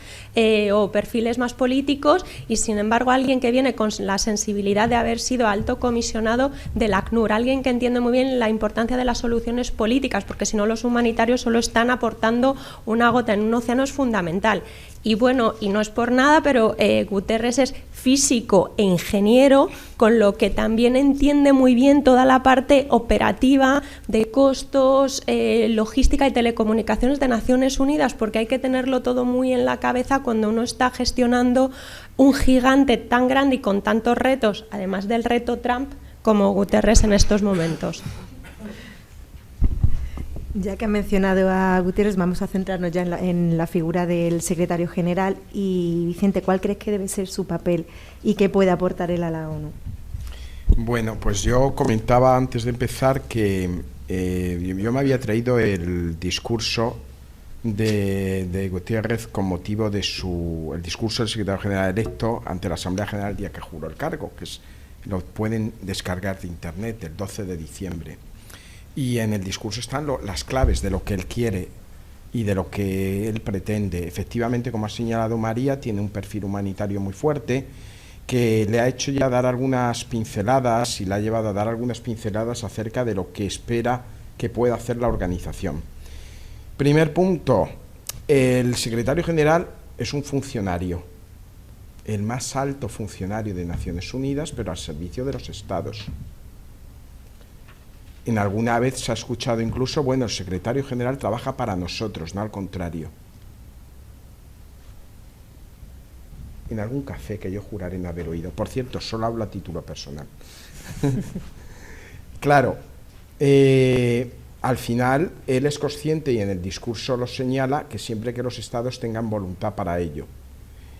o perfiles más políticos, y sin embargo alguien que viene con la sensibilidad de haber sido alto comisionado del ACNUR, alguien que entiende muy bien la importancia de las soluciones políticas, porque si no los humanitarios solo están aportando una gota en un océano, es fundamental. Y bueno, y no es por nada, pero Guterres es físico e ingeniero, con lo que también entiende muy bien toda la parte operativa de costos, logística y telecomunicaciones de Naciones Unidas, porque hay que tenerlo todo muy en la cabeza cuando uno está gestionando un gigante tan grande y con tantos retos, además del reto Trump, como Guterres en estos momentos. Ya que ha mencionado a Guterres, vamos a centrarnos ya en la figura del secretario general. Y Vicente, ¿cuál crees que debe ser su papel y qué puede aportar él a la ONU? Bueno, pues yo comentaba antes de empezar que yo me había traído el discurso de Guterres con motivo de el discurso del secretario general electo ante la Asamblea General el día que juró el cargo, que lo pueden descargar de internet el 12 de diciembre. Y en el discurso están las claves de lo que él quiere y de lo que él pretende. Efectivamente, como ha señalado María, tiene un perfil humanitario muy fuerte que le ha hecho ya dar algunas pinceladas y le ha llevado a dar algunas pinceladas acerca de lo que espera que pueda hacer la organización. Primer punto, el secretario general es un funcionario, el más alto funcionario de Naciones Unidas, pero al servicio de los estados. En alguna vez se ha escuchado incluso, bueno, el secretario general trabaja para nosotros, no al contrario. En algún café que yo juraré no haber oído. Por cierto, solo hablo a título personal. Claro, al final él es consciente y en el discurso lo señala que siempre que los estados tengan voluntad para ello.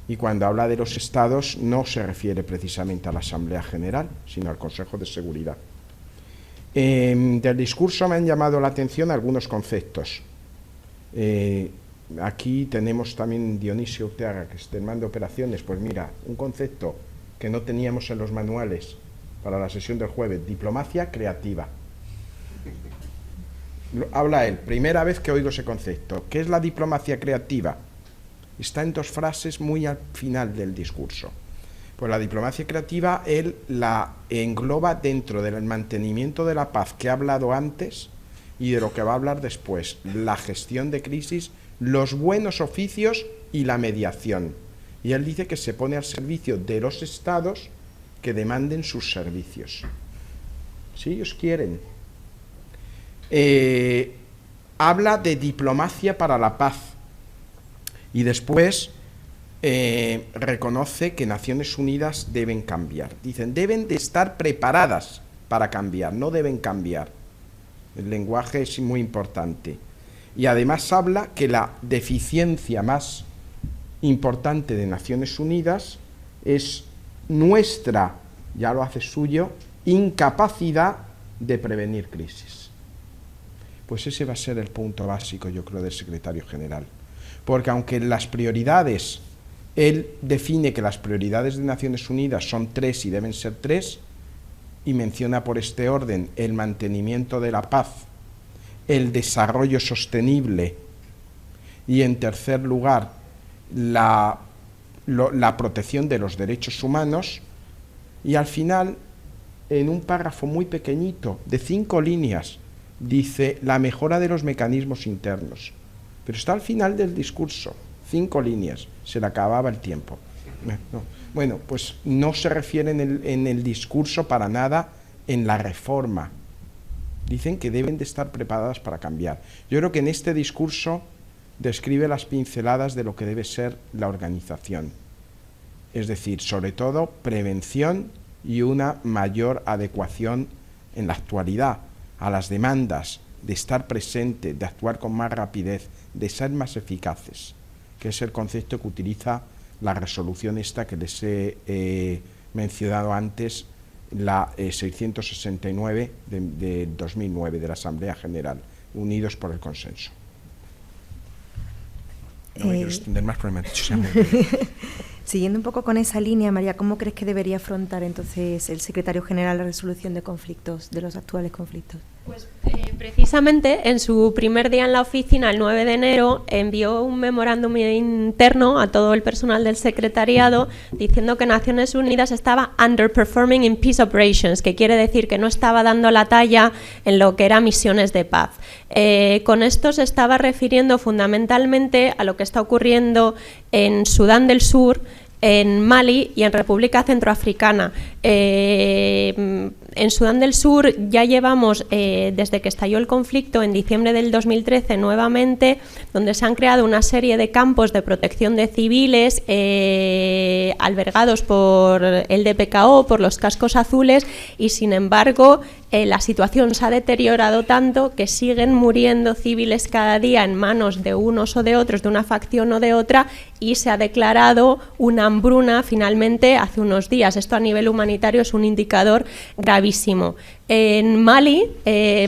Y cuando habla de los estados no se refiere precisamente a la Asamblea General, sino al Consejo de Seguridad. Del discurso me han llamado la atención algunos conceptos. Aquí tenemos también Dionisio Urteaga, que es del mando de operaciones. Pues mira, un concepto que no teníamos en los manuales para la sesión del jueves: diplomacia creativa. Habla él, primera vez que oigo ese concepto. ¿Qué es la diplomacia creativa? Está en dos frases muy al final del discurso. Pues la diplomacia creativa él la engloba dentro del mantenimiento de la paz que ha hablado antes y de lo que va a hablar después: la gestión de crisis, los buenos oficios y la mediación. Y él dice que se pone al servicio de los estados que demanden sus servicios. Si ellos quieren. Habla de diplomacia para la paz. Y después reconoce que Naciones Unidas deben cambiar. Dicen, deben de estar preparadas para cambiar, no deben cambiar. El lenguaje es muy importante. Y además habla que la deficiencia más importante de Naciones Unidas es nuestra, ya lo hace suyo, incapacidad de prevenir crisis. Pues ese va a ser el punto básico, yo creo, del secretario general. Porque aunque las prioridades, él define que las prioridades de Naciones Unidas son 3 y deben ser 3, y menciona por este orden el mantenimiento de la paz, el desarrollo sostenible y, en tercer lugar, la protección de los derechos humanos, y al final, en un párrafo muy pequeñito, de 5 líneas, dice la mejora de los mecanismos internos. Pero está al final del discurso, 5 líneas, se le acababa el tiempo. No. Bueno, pues no se refiere en el discurso para nada en la reforma. Dicen que deben de estar preparadas para cambiar. Yo creo que en este discurso describe las pinceladas de lo que debe ser la organización. Es decir, sobre todo, prevención y una mayor adecuación en la actualidad a las demandas, de estar presente, de actuar con más rapidez, de ser más eficaces, que es el concepto que utiliza la resolución esta que les he mencionado antes, la 669 de 2009 de la Asamblea General, Unidos por el Consenso. No me quiero extender más, pero me han dicho sea muy bien. Siguiendo un poco con esa línea, María, ¿cómo crees que debería afrontar entonces el secretario general la resolución de conflictos, de los actuales conflictos? Pues Precisamente en su primer día en la oficina, el 9 de enero, envió un memorándum interno a todo el personal del secretariado diciendo que Naciones Unidas estaba underperforming in peace operations, que quiere decir que no estaba dando la talla en lo que eran misiones de paz. Con esto se estaba refiriendo fundamentalmente a lo que está ocurriendo en Sudán del Sur, en Mali y en República Centroafricana. En Sudán del Sur ya llevamos, desde que estalló el conflicto en diciembre del 2013 nuevamente, donde se han creado una serie de campos de protección de civiles albergados por el DPKO, por los cascos azules, y sin embargo la situación se ha deteriorado tanto que siguen muriendo civiles cada día en manos de unos o de otros, de una facción o de otra, y se ha declarado una hambruna finalmente hace unos días. Esto a nivel humanitario es un indicador gravísimo. En Mali,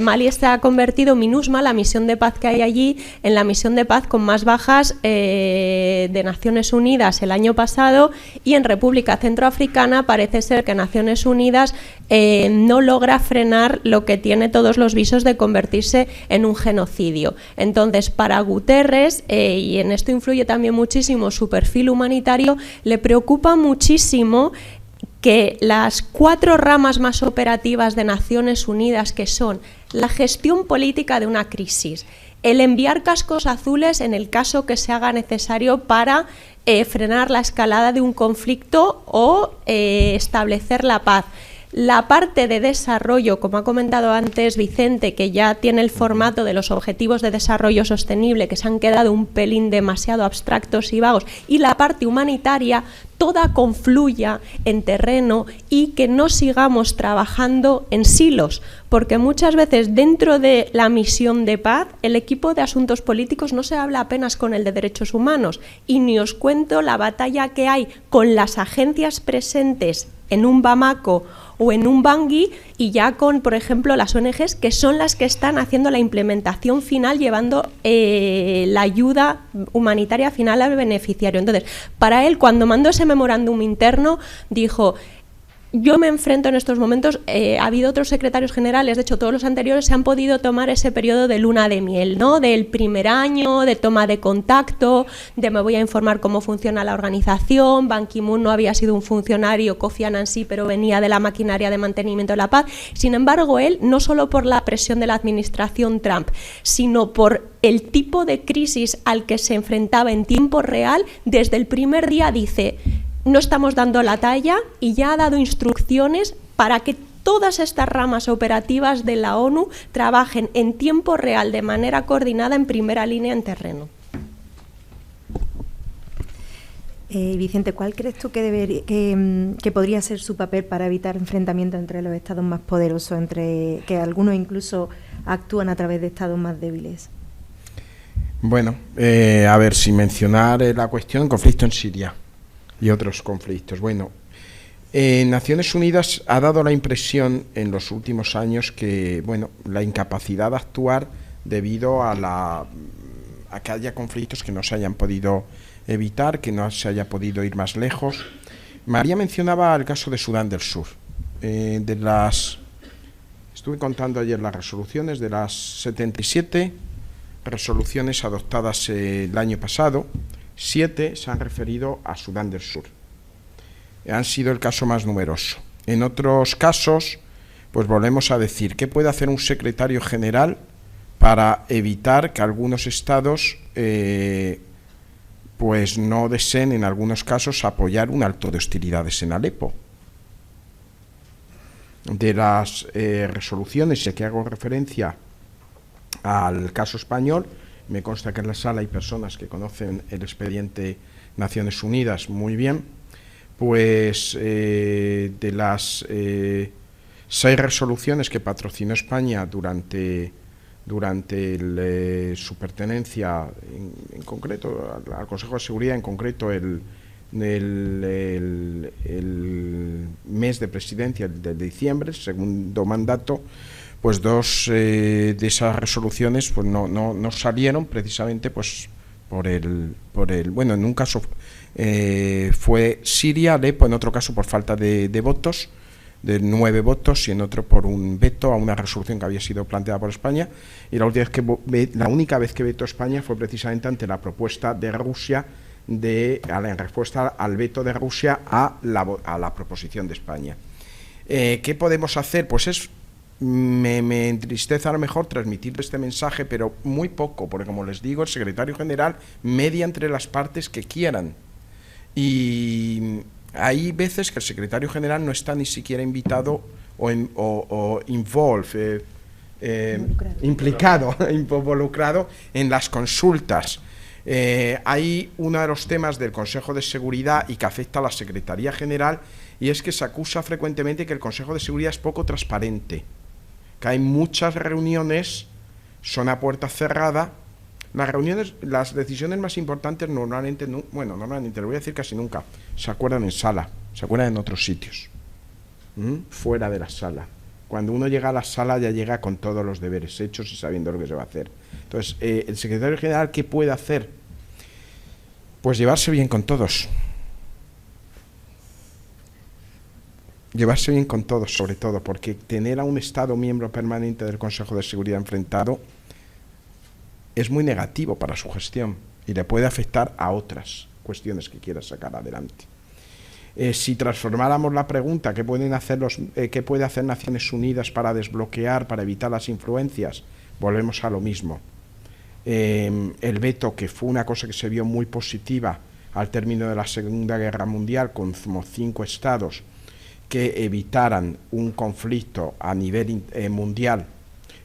Mali se ha convertido MINUSMA, la misión de paz que hay allí, en la misión de paz con más bajas de Naciones Unidas el año pasado, y en República Centroafricana parece ser que Naciones Unidas no logra frenar lo que tiene todos los visos de convertirse en un genocidio. Entonces, para Guterres, y en esto influye también muchísimo su perfil humanitario, le preocupa muchísimo que las 4 ramas más operativas de Naciones Unidas, que son la gestión política de una crisis, el enviar cascos azules en el caso que se haga necesario para frenar la escalada de un conflicto o establecer la paz, la parte de desarrollo, como ha comentado antes Vicente, que ya tiene el formato de los Objetivos de Desarrollo Sostenible, que se han quedado un pelín demasiado abstractos y vagos, y la parte humanitaria, toda confluya en terreno, y que no sigamos trabajando en silos, porque muchas veces dentro de la misión de paz el equipo de asuntos políticos no se habla apenas con el de derechos humanos, y ni os cuento la batalla que hay con las agencias presentes en un Bamako o en un Bangui, y ya con, por ejemplo, las ONGs, que son las que están haciendo la implementación final, llevando la ayuda humanitaria final al beneficiario. Entonces, para él, cuando mandó ese memorándum interno, dijo: yo me enfrento en estos momentos, ha habido otros secretarios generales, de hecho todos los anteriores se han podido tomar ese periodo de luna de miel, ¿no? Del primer año, de toma de contacto, de me voy a informar cómo funciona la organización. Ban Ki-moon no había sido un funcionario, Kofi Annan sí, pero venía de la maquinaria de mantenimiento de la paz. Sin embargo, él, no solo por la presión de la administración Trump, sino por el tipo de crisis al que se enfrentaba en tiempo real, desde el primer día dice: no estamos dando la talla, y ya ha dado instrucciones para que todas estas ramas operativas de la ONU trabajen en tiempo real, de manera coordinada, en primera línea en terreno. Vicente, ¿cuál crees tú que podría ser su papel para evitar enfrentamientos entre los estados más poderosos, entre que algunos incluso actúan a través de estados más débiles? Bueno, a ver, sin mencionar la cuestión del conflicto en Siria y otros conflictos. Bueno, Naciones Unidas ha dado la impresión en los últimos años que, bueno, la incapacidad de actuar debido a que haya conflictos que no se hayan podido evitar, que no se haya podido ir más lejos. María mencionaba el caso de Sudán del Sur. Estuve contando ayer las resoluciones, de las 77 resoluciones adoptadas el año pasado, 7 se han referido a Sudán del Sur. Han sido el caso más numeroso. En otros casos, pues volvemos a decir, ¿qué puede hacer un secretario general para evitar que algunos estados pues no deseen en algunos casos apoyar un alto de hostilidades en Alepo? De las resoluciones, y aquí hago referencia al caso español, me consta que en la sala hay personas que conocen el expediente Naciones Unidas muy bien, pues de las 6 resoluciones que patrocinó España durante su pertenencia en concreto al Consejo de Seguridad, en concreto el mes de presidencia de diciembre, el segundo mandato, pues 2 de esas resoluciones pues no salieron precisamente pues por el bueno, en un caso fue Siria, Alepo, en otro caso por falta de votos, de 9 votos y en otro por un veto a una resolución que había sido planteada por España, y la única vez que vetó España fue precisamente ante la propuesta de Rusia, en respuesta al veto de Rusia a la proposición de España. ¿Qué podemos hacer? Pues me entristece a lo mejor transmitir este mensaje, pero muy poco, porque como les digo, el secretario general media entre las partes que quieran, y hay veces que el secretario general no está ni siquiera invitado involucrado en las consultas. Hay uno de los temas del Consejo de Seguridad y que afecta a la Secretaría General, y es que se acusa frecuentemente que el Consejo de Seguridad es poco transparente, que hay muchas reuniones, son a puerta cerrada. Las decisiones más importantes normalmente, lo voy a decir casi nunca, se acuerdan en sala, se acuerdan en otros sitios, fuera de la sala. Cuando uno llega a la sala ya llega con todos los deberes hechos y sabiendo lo que se va a hacer. Entonces, el secretario general, ¿qué puede hacer? Pues llevarse bien con todos. Llevarse bien con todos, sobre todo, porque tener a un Estado miembro permanente del Consejo de Seguridad enfrentado es muy negativo para su gestión y le puede afectar a otras cuestiones que quiera sacar adelante. Si transformáramos la pregunta, ¿qué puede hacer Naciones Unidas para desbloquear, para evitar las influencias? Volvemos a lo mismo. El veto, que fue una cosa que se vio muy positiva al término de la Segunda Guerra Mundial, con como 5 estados que evitaran un conflicto a nivel mundial,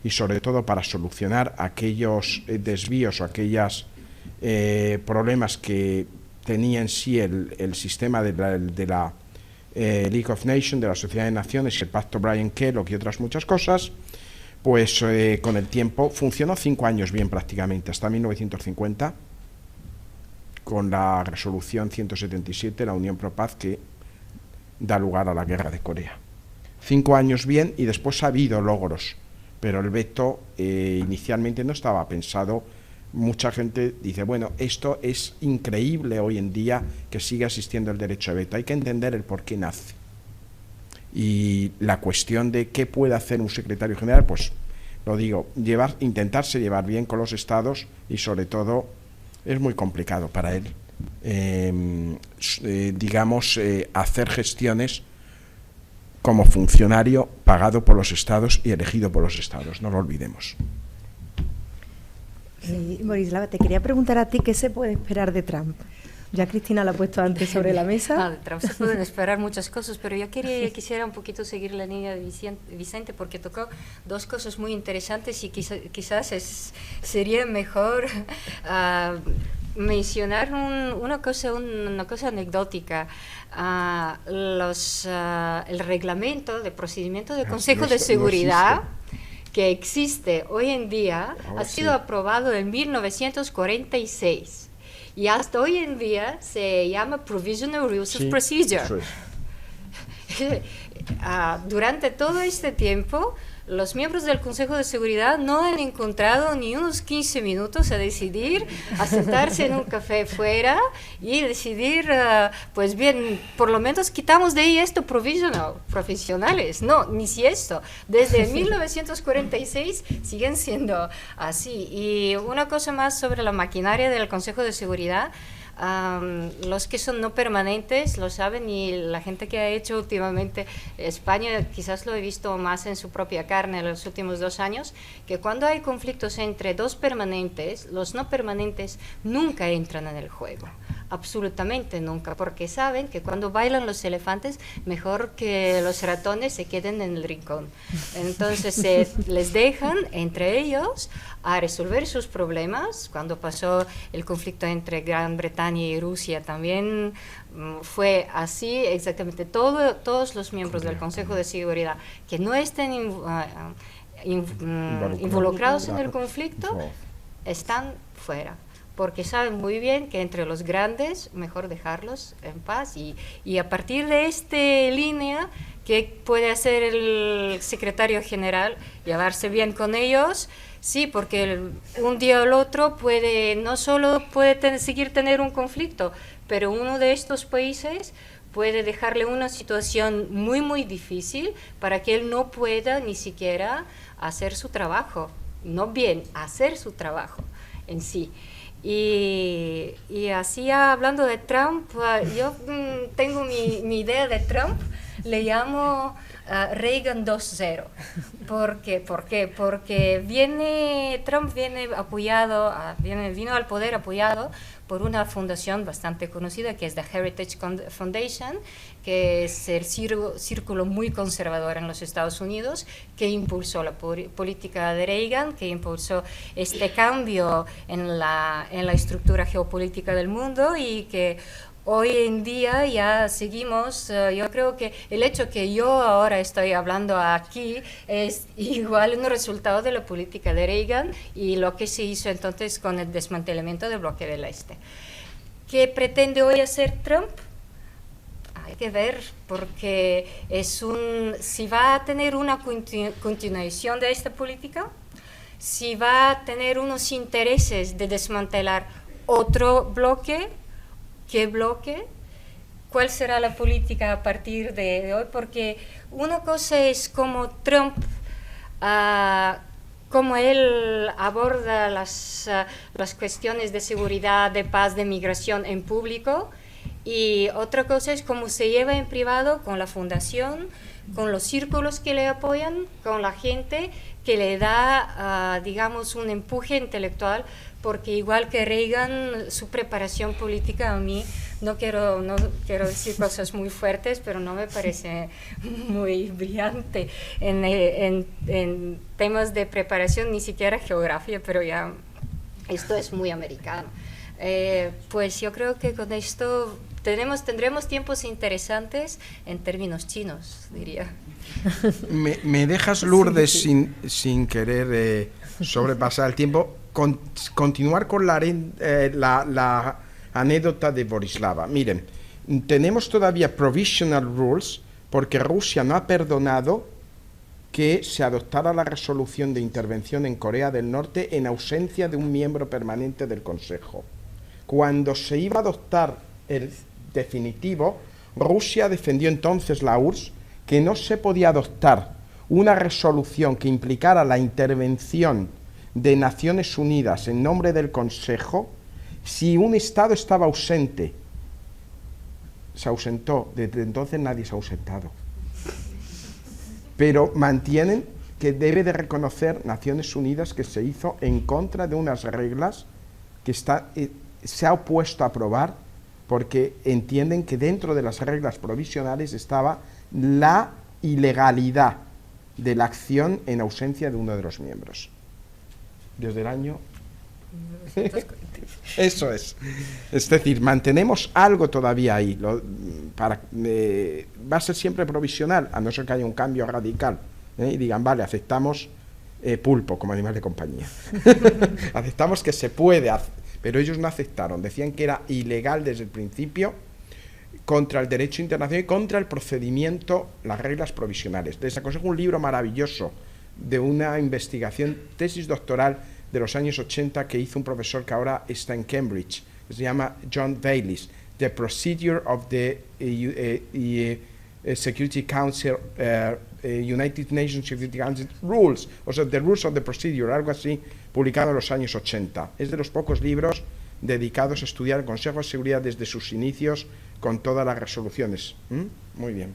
y sobre todo para solucionar aquellos desvíos o aquellos problemas que tenía en sí el sistema de la League of Nations, de la Sociedad de Naciones, el Pacto Bryan-Kellogg y otras muchas cosas, pues con el tiempo funcionó 5 años bien prácticamente, hasta 1950, con la resolución 177, la Unión Pro Paz, que da lugar a la guerra de Corea. 5 años bien, y después ha habido logros, pero el veto inicialmente no estaba pensado. Mucha gente dice, bueno, esto es increíble hoy en día que siga existiendo el derecho a veto. Hay que entender el por qué nace. Y la cuestión de qué puede hacer un secretario general, pues lo digo, intentarse llevar bien con los estados, y sobre todo es muy complicado para él, hacer gestiones como funcionario pagado por los estados y elegido por los estados, no lo olvidemos. Borislava, te quería preguntar a ti, ¿qué se puede esperar de Trump? Ya Cristina lo ha puesto antes sobre la mesa. De Trump se pueden esperar muchas cosas, pero yo quisiera un poquito seguir la línea de Vicente, porque tocó 2 cosas muy interesantes, y quizás sería mejor mencionar una cosa anecdótica. El reglamento de procedimiento del Consejo de Seguridad que existe hoy en día ha sido aprobado en 1946 y hasta hoy en día se llama Provisional Rules of Procedure. Durante todo este tiempo, los miembros del Consejo de Seguridad no han encontrado ni unos 15 minutos a decidir, a sentarse en un café fuera y decidir, pues bien, por lo menos quitamos de ahí esto provisional, profesionales. No, ni si esto. Desde 1946 siguen siendo así. Y una cosa más sobre la maquinaria del Consejo de Seguridad. Los que son no permanentes lo saben, y la gente que ha hecho últimamente España quizás lo he visto más en su propia carne en los últimos 2 años, que cuando hay conflictos entre 2 permanentes, los no permanentes nunca entran en el juego, absolutamente nunca, porque saben que cuando bailan los elefantes, mejor que los ratones se queden en el rincón. Entonces les dejan entre ellos a resolver sus problemas. Cuando pasó el conflicto entre Gran Bretaña y Rusia también fue así, exactamente. Todos los miembros del Consejo de Seguridad que no estén involucrados en el conflicto están fuera, porque saben muy bien que entre los grandes mejor dejarlos en paz, y a partir de esta línea, ¿qué puede hacer el secretario general? Llevarse bien con ellos. Sí, porque un día o el otro no solo puede seguir tener un conflicto, pero uno de estos países puede dejarle una situación muy, muy difícil para que él no pueda ni siquiera hacer su trabajo, no bien, hacer su trabajo en sí. Y así hablando de Trump, yo tengo mi idea de Trump, le llamo Reagan 2.0. ¿Por qué? Porque Trump vino al poder apoyado por una fundación bastante conocida que es The Heritage Foundation, que es el círculo muy conservador en los Estados Unidos, que impulsó la política de Reagan, que impulsó este cambio en la estructura geopolítica del mundo y que hoy en día ya seguimos. Yo creo que el hecho que yo ahora estoy hablando aquí es igual un resultado de la política de Reagan y lo que se hizo entonces con el desmantelamiento del bloque del Este. ¿Qué pretende hoy hacer Trump? Hay que ver, porque si va a tener una continuación de esta política, si va a tener unos intereses de desmantelar otro bloque. ¿Qué bloque? ¿Cuál será la política a partir de hoy? Porque una cosa es como Trump, cómo él aborda las cuestiones de seguridad, de paz, de migración en público, y otra cosa es cómo se lleva en privado con la fundación, con los círculos que le apoyan, con la gente que le da, digamos, un empuje intelectual, porque igual que Reagan, su preparación política a mí, no quiero decir cosas muy fuertes, pero no me parece muy brillante en temas de preparación, ni siquiera geografía, pero ya esto es muy americano. Pues yo creo que con esto tendremos tiempos interesantes en términos chinos, diría. Me dejas, Lourdes, sin querer sobrepasar el tiempo, continuar con la anécdota de Borislava. Miren, tenemos todavía provisional rules porque Rusia no ha perdonado que se adoptara la resolución de intervención en Corea del Norte en ausencia de un miembro permanente del Consejo. Cuando se iba a adoptar el definitivo, Rusia defendió entonces la URSS que no se podía adoptar una resolución que implicara la intervención de Naciones Unidas en nombre del Consejo si un Estado estaba ausente. Se ausentó, desde entonces nadie se ha ausentado. Pero mantienen que debe de reconocer Naciones Unidas que se hizo en contra de unas reglas que se ha opuesto a aprobar porque entienden que dentro de las reglas provisionales estaba la ilegalidad de la acción en ausencia de uno de los miembros. Desde el año... Eso es. Es decir, mantenemos algo todavía ahí. Va a ser siempre provisional, a no ser que haya un cambio radical. Y digan, vale, aceptamos pulpo como animal de compañía. Aceptamos que se puede hacer, pero ellos no aceptaron. Decían que era ilegal desde el principio, contra el derecho internacional y contra el procedimiento, las reglas provisionales. Les aconsejo un libro maravilloso de una investigación, tesis doctoral de los años 80 que hizo un profesor que ahora está en Cambridge, que se llama John Bayliss, The Procedure of the Security Council, United Nations Security Council Rules, o sea, The Rules of the Procedure, algo así, publicado en los años 80. Es de los pocos libros dedicados a estudiar el Consejo de Seguridad desde sus inicios con todas las resoluciones. Muy bien.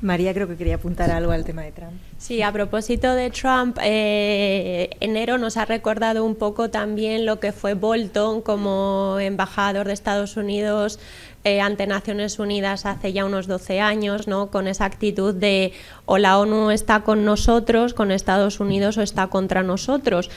María, creo que quería apuntar algo al tema de Trump. Sí, a propósito de Trump, enero nos ha recordado un poco también lo que fue Bolton como embajador de Estados Unidos ante Naciones Unidas hace ya unos 12 años, ¿no? Con esa actitud de o la ONU está con nosotros, con Estados Unidos, o está contra nosotros.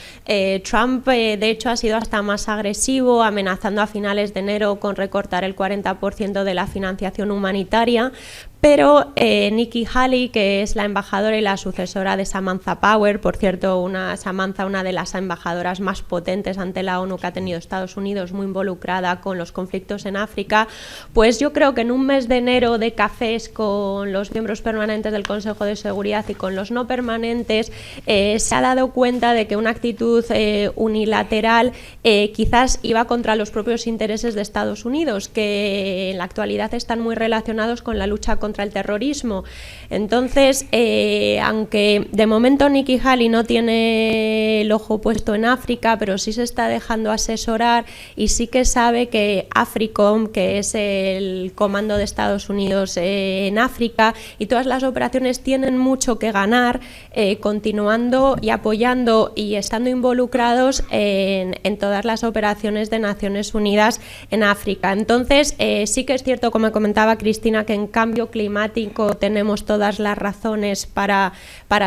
Trump, de hecho, ha sido hasta más agresivo, amenazando a finales de enero con recortar el 40% de la financiación humanitaria, pero Nikki Haley, que es la embajadora y la sucesora de Samantha Power, por cierto, Samantha, una de las embajadoras más potentes ante la ONU que ha tenido Estados Unidos, muy involucrada con los conflictos en África, pues yo creo que en un mes de enero de cafés con los miembros permanentes del Consejo de Seguridad y con los no permanentes, se ha dado cuenta de que una actitud unilateral quizás iba contra los propios intereses de Estados Unidos, que en la actualidad están muy relacionados con la lucha contra el terrorismo. Entonces, aunque de momento Nikki Haley no tiene el ojo puesto en África, pero sí se está dejando asesorar y sí que sabe que AFRICOM, que es el comando de Estados Unidos en África, y todas las operaciones tienen mucho que ganar continuando y apoyando y estando involucrados en todas las operaciones de Naciones Unidas en África. Entonces, sí que es cierto, como comentaba Cristina, que en cambio climático tenemos todas las razones para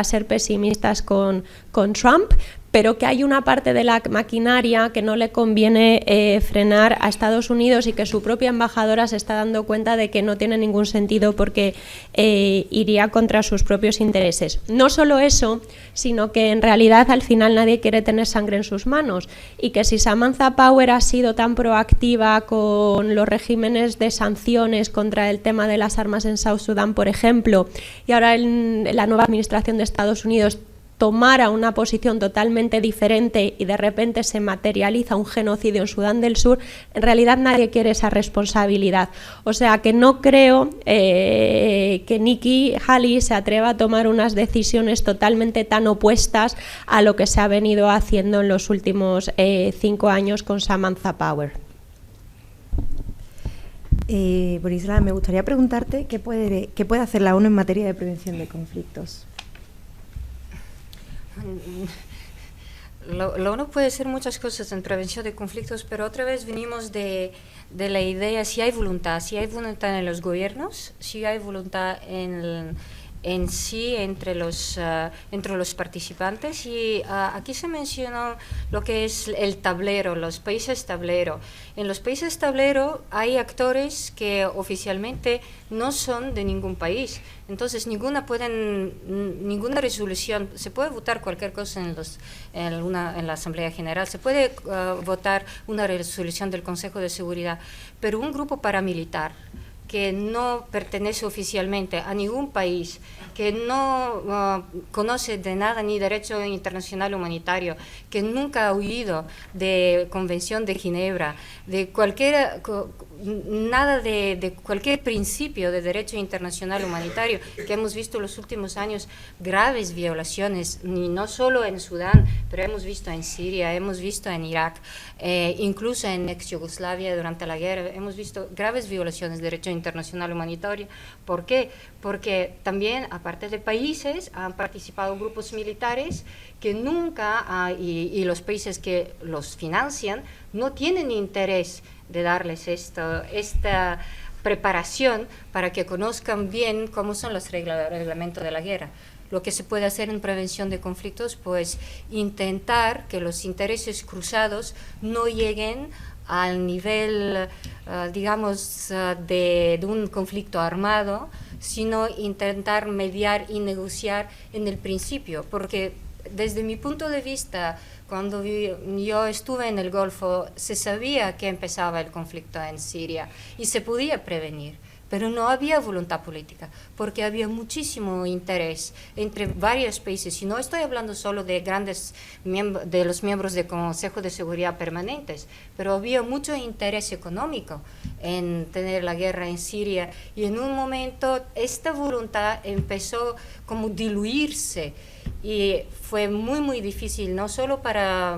ser pesimistas con Trump, pero que hay una parte de la maquinaria que no le conviene frenar a Estados Unidos y que su propia embajadora se está dando cuenta de que no tiene ningún sentido porque iría contra sus propios intereses. No solo eso, sino que en realidad al final nadie quiere tener sangre en sus manos y que si Samantha Power ha sido tan proactiva con los regímenes de sanciones contra el tema de las armas en South Sudán, por ejemplo, y ahora en la nueva administración de Estados Unidos tomara una posición totalmente diferente y de repente se materializa un genocidio en Sudán del Sur, en realidad nadie quiere esa responsabilidad. O sea que no creo que Nikki Haley se atreva a tomar unas decisiones totalmente tan opuestas a lo que se ha venido haciendo en los últimos 5 años con Samantha Power. Borislava, me gustaría preguntarte qué puede hacer la ONU en materia de prevención de conflictos. La ONU puede hacer muchas cosas en prevención de conflictos, pero otra vez venimos de la idea si hay voluntad en los gobiernos, si hay voluntad en sí entre los participantes. Y aquí se mencionó lo que es el tablero, los países tablero. En los países tablero hay actores que oficialmente no son de ningún país. Entonces, ninguna resolución, se puede votar cualquier cosa en la Asamblea General, se puede votar una resolución del Consejo de Seguridad, pero un grupo paramilitar que no pertenece oficialmente a ningún país, que no conoce de nada ni derecho internacional humanitario, que nunca ha oído de Convención de Ginebra, de cualquier principio de derecho internacional humanitario, que hemos visto en los últimos años graves violaciones, no solo en Sudán, pero hemos visto en Siria, hemos visto en Irak, incluso en ex Yugoslavia durante la guerra, hemos visto graves violaciones de derecho internacional humanitario. ¿Por qué? Porque también, aparte de países, han participado grupos militares que nunca, y los países que los financian, no tienen interés de darles esta preparación para que conozcan bien cómo son los reglamentos de la guerra. Lo que se puede hacer en prevención de conflictos, pues intentar que los intereses cruzados no lleguen al nivel, digamos, de un conflicto armado, sino intentar mediar y negociar en el principio, porque desde mi punto de vista, cuando yo estuve en el Golfo, se sabía que empezaba el conflicto en Siria y se podía prevenir, pero no había voluntad política, porque había muchísimo interés entre varios países, y no estoy hablando solo de de los miembros del Consejo de Seguridad permanentes, pero había mucho interés económico en tener la guerra en Siria, y en un momento esta voluntad empezó como diluirse, y fue muy muy difícil, no solo para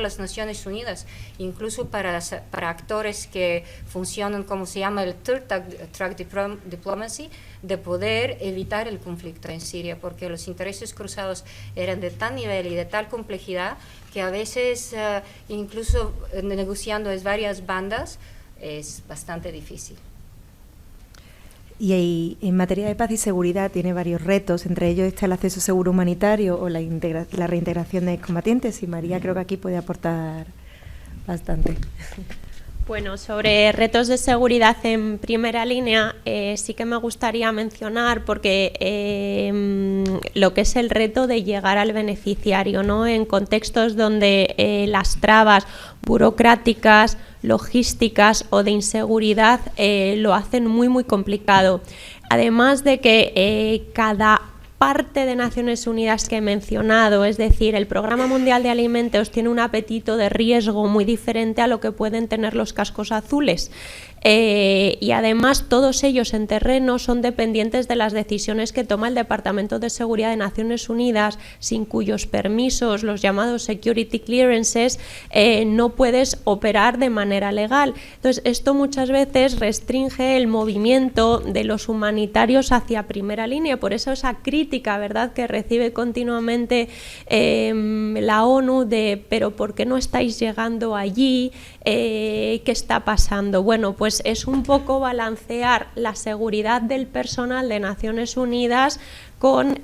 las Naciones Unidas, incluso para actores que funcionan como se llama el third track diplomacy, de poder evitar el conflicto en Siria, porque los intereses cruzados eran de tal nivel y de tal complejidad que a veces incluso negociando en varias bandas es bastante difícil. Y en materia de paz y seguridad tiene varios retos, entre ellos está el acceso seguro humanitario o la reintegración de excombatientes, y María creo que aquí puede aportar bastante. Bueno, sobre retos de seguridad en primera línea, sí que me gustaría mencionar, porque lo que es el reto de llegar al beneficiario, ¿no? En contextos donde las trabas burocráticas, logísticas o de inseguridad lo hacen muy, muy complicado. Además de que cada parte de Naciones Unidas que he mencionado, es decir, el Programa Mundial de Alimentos tiene un apetito de riesgo muy diferente a lo que pueden tener los cascos azules. Y además todos ellos en terreno son dependientes de las decisiones que toma el Departamento de Seguridad de Naciones Unidas, sin cuyos permisos, los llamados security clearances, no puedes operar de manera legal. Entonces, esto muchas veces restringe el movimiento de los humanitarios hacia primera línea. Por eso esa crítica, ¿verdad?, que recibe continuamente la ONU de ¿pero por qué no estáis llegando allí? ¿Qué está pasando? Bueno, pues es un poco balancear la seguridad del personal de Naciones Unidas con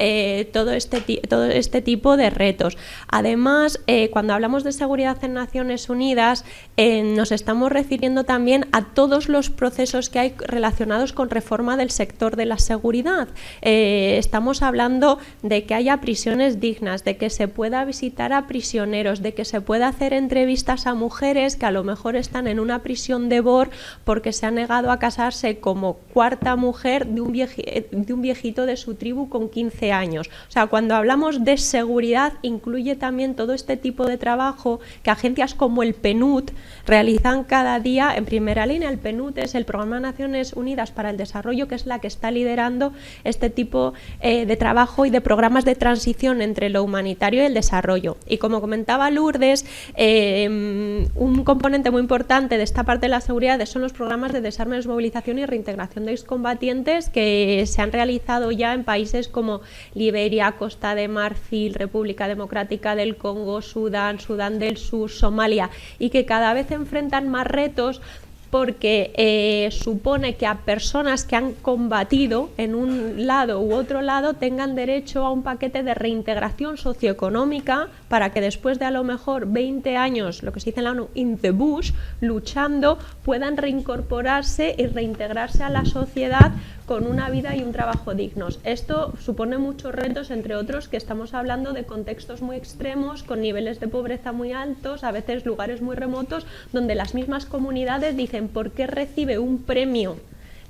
todo este tipo de retos. Además, cuando hablamos de seguridad en Naciones Unidas, nos estamos refiriendo también a todos los procesos que hay relacionados con reforma del sector de la seguridad. Estamos hablando de que haya prisiones dignas, de que se pueda visitar a prisioneros, de que se pueda hacer entrevistas a mujeres que a lo mejor están en una prisión de Bor porque se ha negado a casarse como cuarta mujer de un viejito de su tribu con 15 años. O sea, cuando hablamos de seguridad incluye también todo este tipo de trabajo que agencias como el PNUD realizan cada día en primera línea. El PNUD es el Programa de Naciones Unidas para el Desarrollo, que es la que está liderando este tipo de trabajo y de programas de transición entre lo humanitario y el desarrollo. Y como comentaba Lourdes, un componente muy importante de esta parte de la seguridad son los programas de desarme, desmovilización y reintegración de excombatientes que se han realizado ya en países como Liberia, Costa de Marfil, República Democrática del Congo, Sudán, Sudán del Sur, Somalia, y que cada vez enfrentan más retos porque supone que a personas que han combatido en un lado u otro lado tengan derecho a un paquete de reintegración socioeconómica para que después de a lo mejor 20 años, lo que se dice en la ONU, in the bush, luchando, puedan reincorporarse y reintegrarse a la sociedad con una vida y un trabajo dignos. Esto supone muchos retos, entre otros que estamos hablando de contextos muy extremos, con niveles de pobreza muy altos, a veces lugares muy remotos, donde las mismas comunidades dicen ¿por qué recibe un premio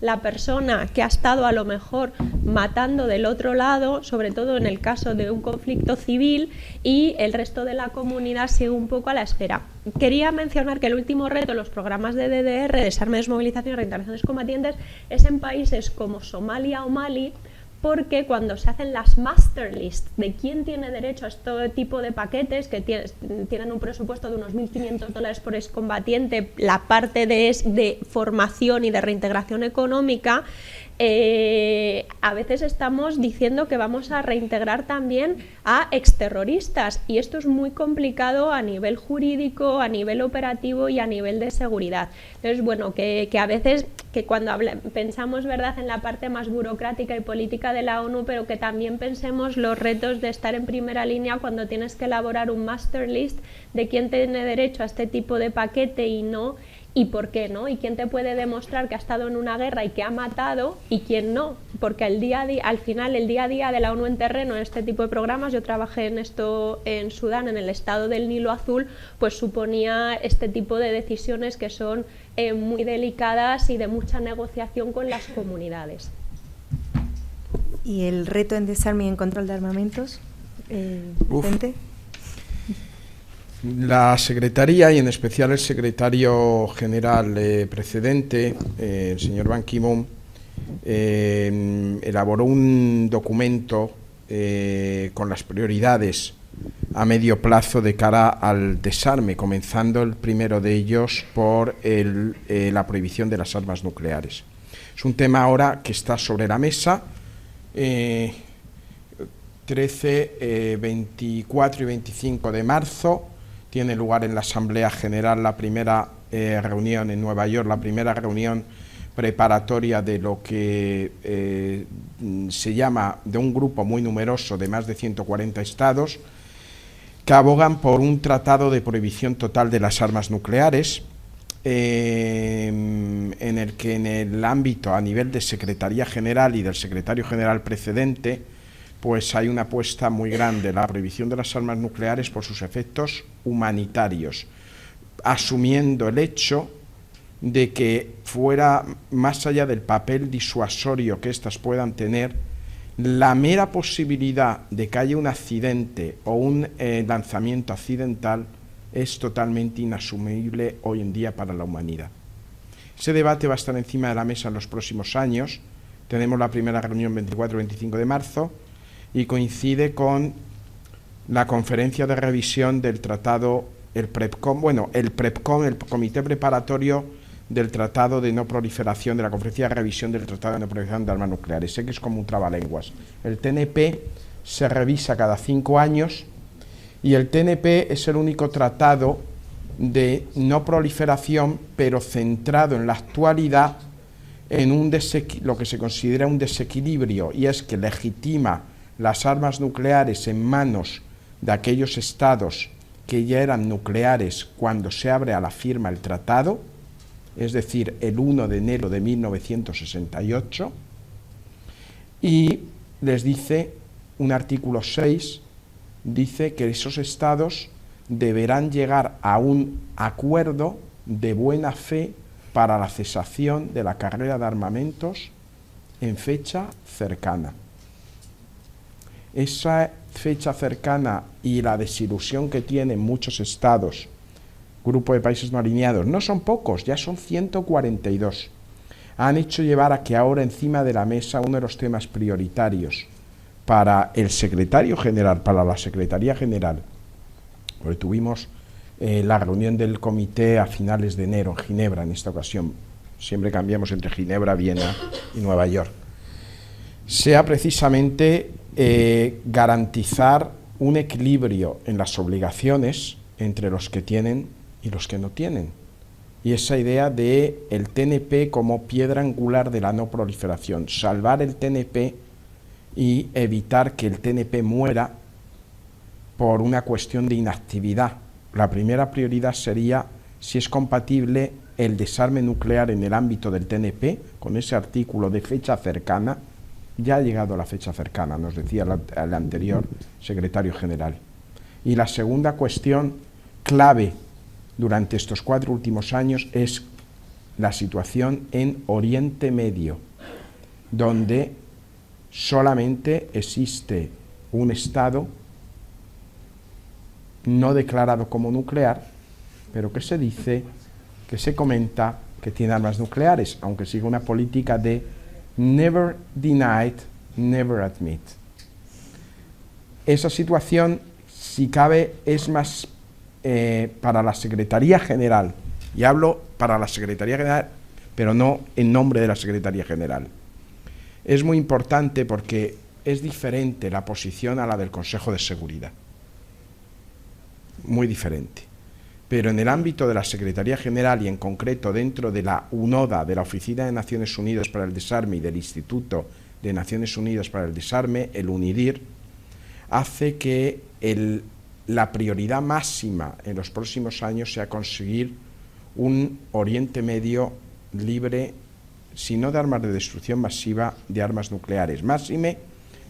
la persona que ha estado a lo mejor matando del otro lado, sobre todo en el caso de un conflicto civil, y el resto de la comunidad sigue un poco a la espera? Quería mencionar que el último reto, los programas de DDR, desarme, desmovilización y reintegración de excombatientes, es en países como Somalia o Mali, porque cuando se hacen las master lists de quién tiene derecho a este tipo de paquetes, que tienen un presupuesto de unos $1.500 por excombatiente, la parte de formación y de reintegración económica, a veces estamos diciendo que vamos a reintegrar también a exterroristas, y esto es muy complicado a nivel jurídico, a nivel operativo y a nivel de seguridad. Entonces, bueno, que a veces que cuando pensamos, ¿verdad?, en la parte más burocrática y política de la ONU, pero que también pensemos los retos de estar en primera línea cuando tienes que elaborar un master list de quién tiene derecho a este tipo de paquete y no, y por qué no, y quién te puede demostrar que ha estado en una guerra y que ha matado y quién no, porque al final el día a día de la ONU en terreno en este tipo de programas, yo trabajé en esto en Sudán, en el estado del Nilo Azul, pues suponía este tipo de decisiones que son muy delicadas y de mucha negociación con las comunidades. ¿Y el reto en desarme y en control de armamentos? Vicente. La Secretaría, y en especial el secretario general precedente, el señor Ban Ki-moon, elaboró un documento con las prioridades a medio plazo de cara al desarme, comenzando el primero de ellos por la prohibición de las armas nucleares. Es un tema ahora que está sobre la mesa. 13, 24 y 25 de marzo tiene lugar en la Asamblea General la primera reunión en Nueva York, la primera reunión preparatoria de lo que se llama, de un grupo muy numeroso de más de 140 estados que abogan por un tratado de prohibición total de las armas nucleares. en el que en el ámbito a nivel de Secretaría General y del Secretario General precedente, pues hay una apuesta muy grande, la prohibición de las armas nucleares por sus efectos humanitarios, asumiendo el hecho de que fuera, más allá del papel disuasorio que éstas puedan tener, la mera posibilidad de que haya un accidente o un lanzamiento accidental es totalmente inasumible hoy en día para la humanidad. Ese debate va a estar encima de la mesa en los próximos años. Tenemos la primera reunión 24-25 de marzo y coincide con la conferencia de revisión del tratado, el PrEPCOM, el Comité Preparatorio del Tratado de No Proliferación, de la conferencia de revisión del Tratado de No Proliferación de Armas Nucleares. Sé que es como un trabalenguas. El TNP se revisa cada 5 años y el TNP es el único tratado de no proliferación, pero centrado en la actualidad en lo que se considera un desequilibrio, y es que legitima las armas nucleares en manos de aquellos estados que ya eran nucleares cuando se abre a la firma el tratado, es decir, el 1 de enero de 1968, y les dice, un artículo 6, dice que esos estados deberán llegar a un acuerdo de buena fe para la cesación de la carrera de armamentos en fecha cercana. Esa fecha cercana y la desilusión que tienen muchos estados, grupo de países no alineados, no son pocos, ya son 142, han hecho llevar a que ahora encima de la mesa uno de los temas prioritarios para el secretario general, para la Secretaría General, porque tuvimos la reunión del comité a finales de enero en Ginebra en esta ocasión, siempre cambiamos entre Ginebra, Viena y Nueva York, sea precisamente garantizar un equilibrio en las obligaciones entre los que tienen y los que no tienen. Y esa idea de el TNP como piedra angular de la no proliferación, salvar el TNP y evitar que el TNP muera por una cuestión de inactividad. La primera prioridad sería si es compatible el desarme nuclear en el ámbito del TNP, con ese artículo de fecha cercana. Ya ha llegado la fecha cercana, nos decía el anterior secretario general. Y la segunda cuestión clave durante estos 4 últimos años es la situación en Oriente Medio, donde solamente existe un estado no declarado como nuclear, pero que se dice, que se comenta que tiene armas nucleares, aunque sigue una política de never denied, never admit. Esa situación, si cabe, es más para la Secretaría General, y hablo para la Secretaría General, pero no en nombre de la Secretaría General. Es muy importante porque es diferente la posición a la del Consejo de Seguridad. Muy diferente. Pero en el ámbito de la Secretaría General y en concreto dentro de la UNODA, de la Oficina de Naciones Unidas para el Desarme y del Instituto de Naciones Unidas para el Desarme, el UNIDIR, hace que la prioridad máxima en los próximos años sea conseguir un Oriente Medio libre, si no de armas de destrucción masiva, de armas nucleares. Máxime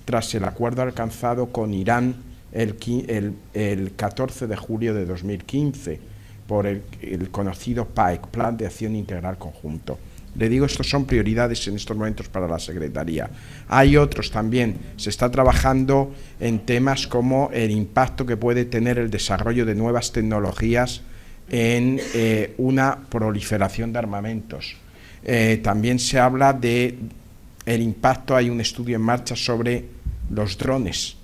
tras el acuerdo alcanzado con Irán el 14 de julio de 2015 por el conocido PAEC, Plan de Acción Integral Conjunto. Le digo, estos son prioridades en estos momentos para la Secretaría. Hay otros también. Se está trabajando en temas como el impacto que puede tener el desarrollo de nuevas tecnologías en una proliferación de armamentos. También se habla de el impacto, hay un estudio en marcha sobre los drones.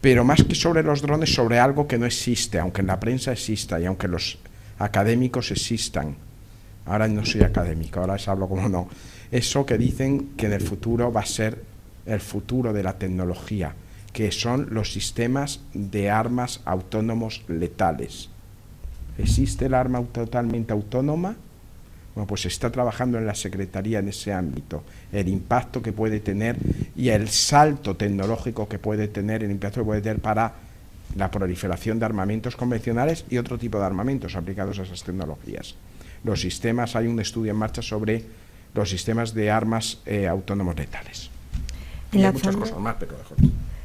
Pero más que sobre los drones, sobre algo que no existe, aunque en la prensa exista y aunque los académicos existan. Ahora no soy académico, ahora les hablo como no. Eso que dicen que en el futuro va a ser el futuro de la tecnología, que son los sistemas de armas autónomos letales. ¿Existe el arma totalmente autónoma? Bueno, pues se está trabajando en la Secretaría en ese ámbito, el impacto que puede tener y el salto tecnológico que puede tener, el impacto que puede tener para la proliferación de armamentos convencionales y otro tipo de armamentos aplicados a esas tecnologías. Los sistemas, hay un estudio en marcha sobre los sistemas de armas autónomos letales. Y hay muchas cosas más, pero mejor.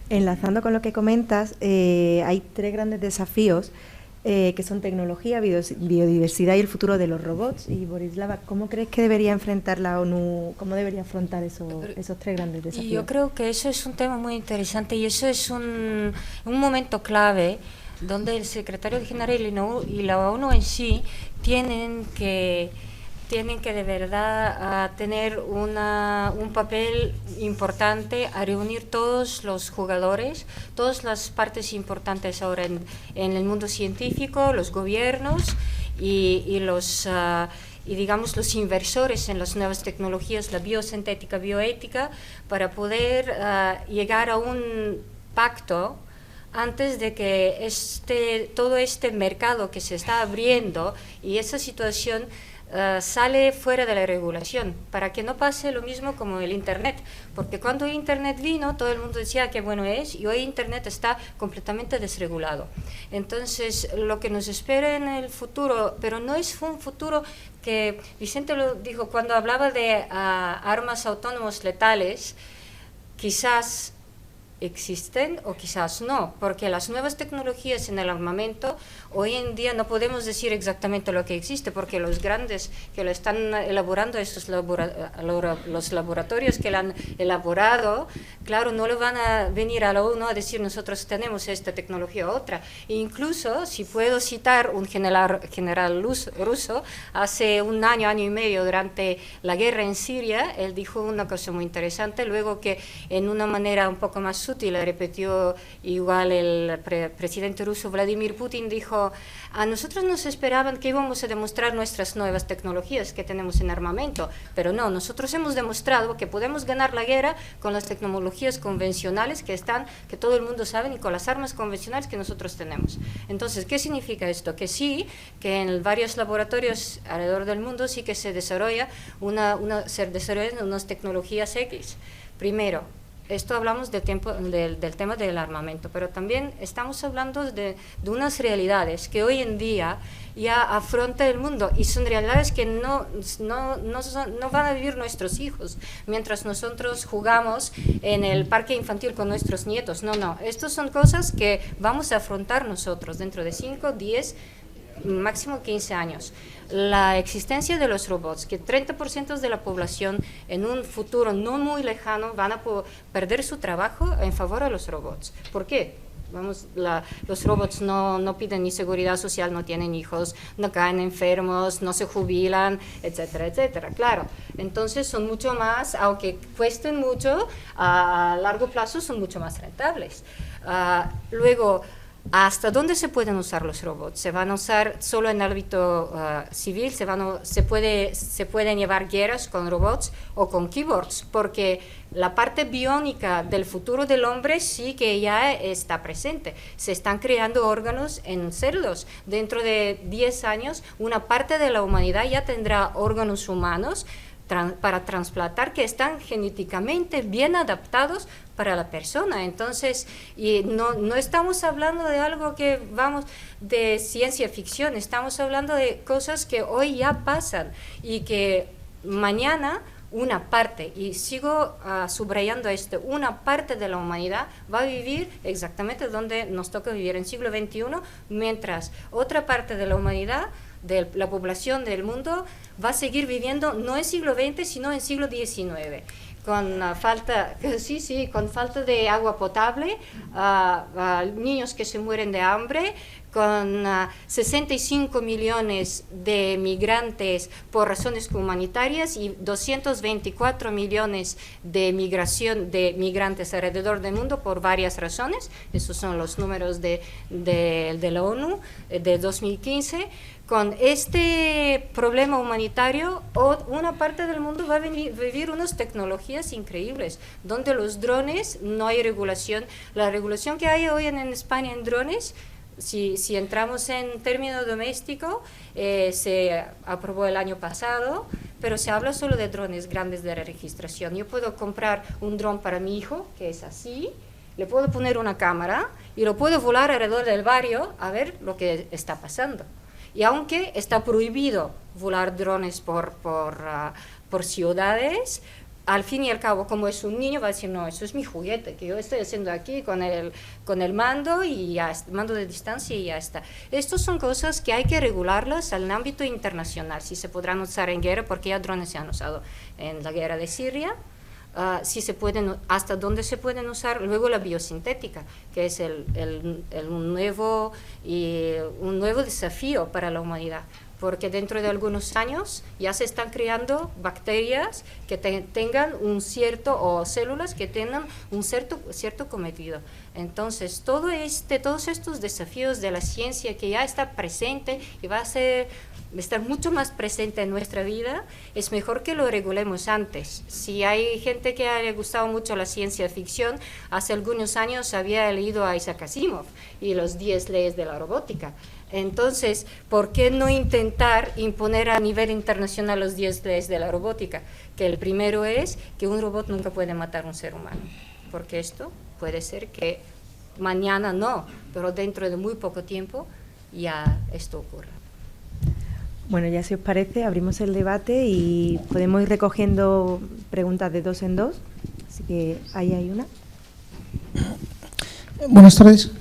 Enlazando con lo que comentas, hay 3 grandes desafíos que son tecnología, biodiversidad y el futuro de los robots. Y Borislava, ¿cómo crees que debería enfrentar la ONU, cómo debería afrontar esos 3 grandes desafíos? Yo creo que eso es un tema muy interesante y eso es un momento clave donde el secretario general y la ONU en sí tienen que de verdad tener un papel importante a reunir todos los jugadores, todas las partes importantes ahora en el mundo científico, los gobiernos y los digamos los inversores en las nuevas tecnologías, la biosintética, bioética, para poder llegar a un pacto antes de que todo este mercado que se está abriendo y esa situación sale fuera de la regulación, para que no pase lo mismo como el Internet, porque cuando el Internet vino todo el mundo decía que bueno es, y hoy Internet está completamente desregulado. Entonces lo que nos espera en el futuro, pero no es un futuro que Vicente lo dijo cuando hablaba de armas autónomos letales, quizás existen o quizás no, porque las nuevas tecnologías en el armamento hoy en día no podemos decir exactamente lo que existe, porque los grandes que lo están elaborando, los laboratorios que lo han elaborado, claro, no lo van a venir a la ONU a decir nosotros tenemos esta tecnología u otra. E incluso, si puedo citar un general ruso, hace un año y medio, durante la guerra en Siria, él dijo una cosa muy interesante, luego que en una manera un poco más sutil repitió igual el presidente ruso Vladimir Putin, dijo: a nosotros nos esperaban que íbamos a demostrar nuestras nuevas tecnologías que tenemos en armamento, pero no, nosotros hemos demostrado que podemos ganar la guerra con las tecnologías convencionales que todo el mundo sabe, y con las armas convencionales que nosotros tenemos. Entonces, ¿qué significa esto? Que sí, que en varios laboratorios alrededor del mundo sí que se desarrollan unas tecnologías X. Primero, esto hablamos del tema del armamento, pero también estamos hablando de unas realidades que hoy en día ya afronta el mundo, y son realidades que no van a vivir nuestros hijos mientras nosotros jugamos en el parque infantil con nuestros nietos. No, estas son cosas que vamos a afrontar nosotros dentro de 5, 10, máximo 15 años. La existencia de los robots, que 30% de la población en un futuro no muy lejano van a perder su trabajo en favor de los robots. ¿Por qué? Los robots no piden ni seguridad social, no tienen hijos, no caen enfermos, no se jubilan, etcétera, etcétera. Claro, entonces son mucho más, aunque cuesten mucho, a largo plazo son mucho más rentables. Luego, ¿hasta dónde se pueden usar los robots? ¿Se van a usar solo en el ámbito civil? ¿Se pueden llevar guerras con robots o con keyboards? Porque la parte biónica del futuro del hombre sí que ya está presente. Se están creando órganos en cerdos. Dentro de 10 años, una parte de la humanidad ya tendrá órganos humanos para trasplantar, que están genéticamente bien adaptados para la persona. Entonces, y no estamos hablando de algo que de ciencia ficción, estamos hablando de cosas que hoy ya pasan y que mañana una parte, y sigo subrayando esto, una parte de la humanidad va a vivir exactamente donde nos toca vivir, en siglo XXI, mientras otra parte de la humanidad, de la población del mundo, va a seguir viviendo no en siglo XX, sino en siglo XIX, con falta de agua potable, niños que se mueren de hambre, con 65 millones de migrantes por razones humanitarias y 224 millones de migrantes alrededor del mundo por varias razones. Esos son los números de la ONU de 2015. Con este problema humanitario, una parte del mundo va a vivir unas tecnologías increíbles, donde los drones no hay regulación. La regulación que hay hoy en España en drones, si entramos en término doméstico, se aprobó el año pasado, pero se habla solo de drones grandes de registración. Yo puedo comprar un dron para mi hijo, que es así, le puedo poner una cámara y lo puede volar alrededor del barrio a ver lo que está pasando. Y aunque está prohibido volar drones por ciudades, al fin y al cabo, como es un niño, va a decir, no, eso es mi juguete, que yo estoy haciendo aquí con el mando y ya está, mando de distancia y ya está. Estas son cosas que hay que regularlas al ámbito internacional, si se podrán usar en guerra, porque ya drones se han usado en la guerra de Siria, si se pueden, hasta dónde se pueden usar. Luego la biosintética, que es un nuevo desafío para la humanidad, porque dentro de algunos años ya se están creando bacterias que tengan un cierto, o células que tengan un cierto cometido. Entonces, todos estos desafíos de la ciencia que ya está presente y va a estar mucho más presente en nuestra vida, es mejor que lo regulemos antes. Si hay gente que le ha gustado mucho la ciencia ficción, hace algunos años había leído a Isaac Asimov y los 10 leyes de la robótica. Entonces, ¿por qué no intentar imponer a nivel internacional los 10 leyes de la robótica? Que el primero es que un robot nunca puede matar a un ser humano, porque esto puede ser que mañana no, pero dentro de muy poco tiempo ya esto ocurra. Bueno, ya si os parece, abrimos el debate y podemos ir recogiendo preguntas de 2 en 2. Así que ahí hay una. Buenas tardes.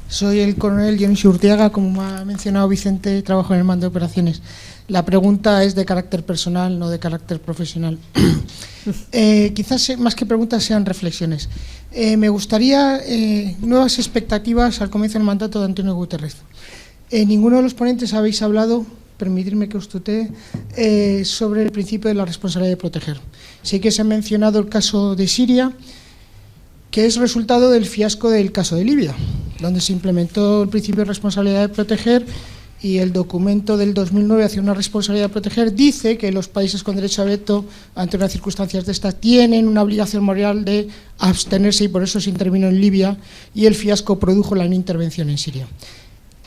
Soy el coronel Dionisio Urtiaga. Como me ha mencionado Vicente, trabajo en el mando de operaciones. La pregunta es de carácter personal, no de carácter profesional. Quizás más que preguntas sean reflexiones. Me gustaría nuevas expectativas al comienzo del mandato de Antonio Guterres. Ninguno de los ponentes habéis hablado, permitirme que os tutee, sobre el principio de la responsabilidad de proteger. Sí que se ha mencionado el caso de Siria, que es resultado del fiasco del caso de Libia, donde se implementó el principio de responsabilidad de proteger, y el documento del 2009 hacia una responsabilidad de proteger dice que los países con derecho a veto ante unas circunstancias de estas tienen una obligación moral de abstenerse, y por eso se intervino en Libia y el fiasco produjo la no intervención en Siria.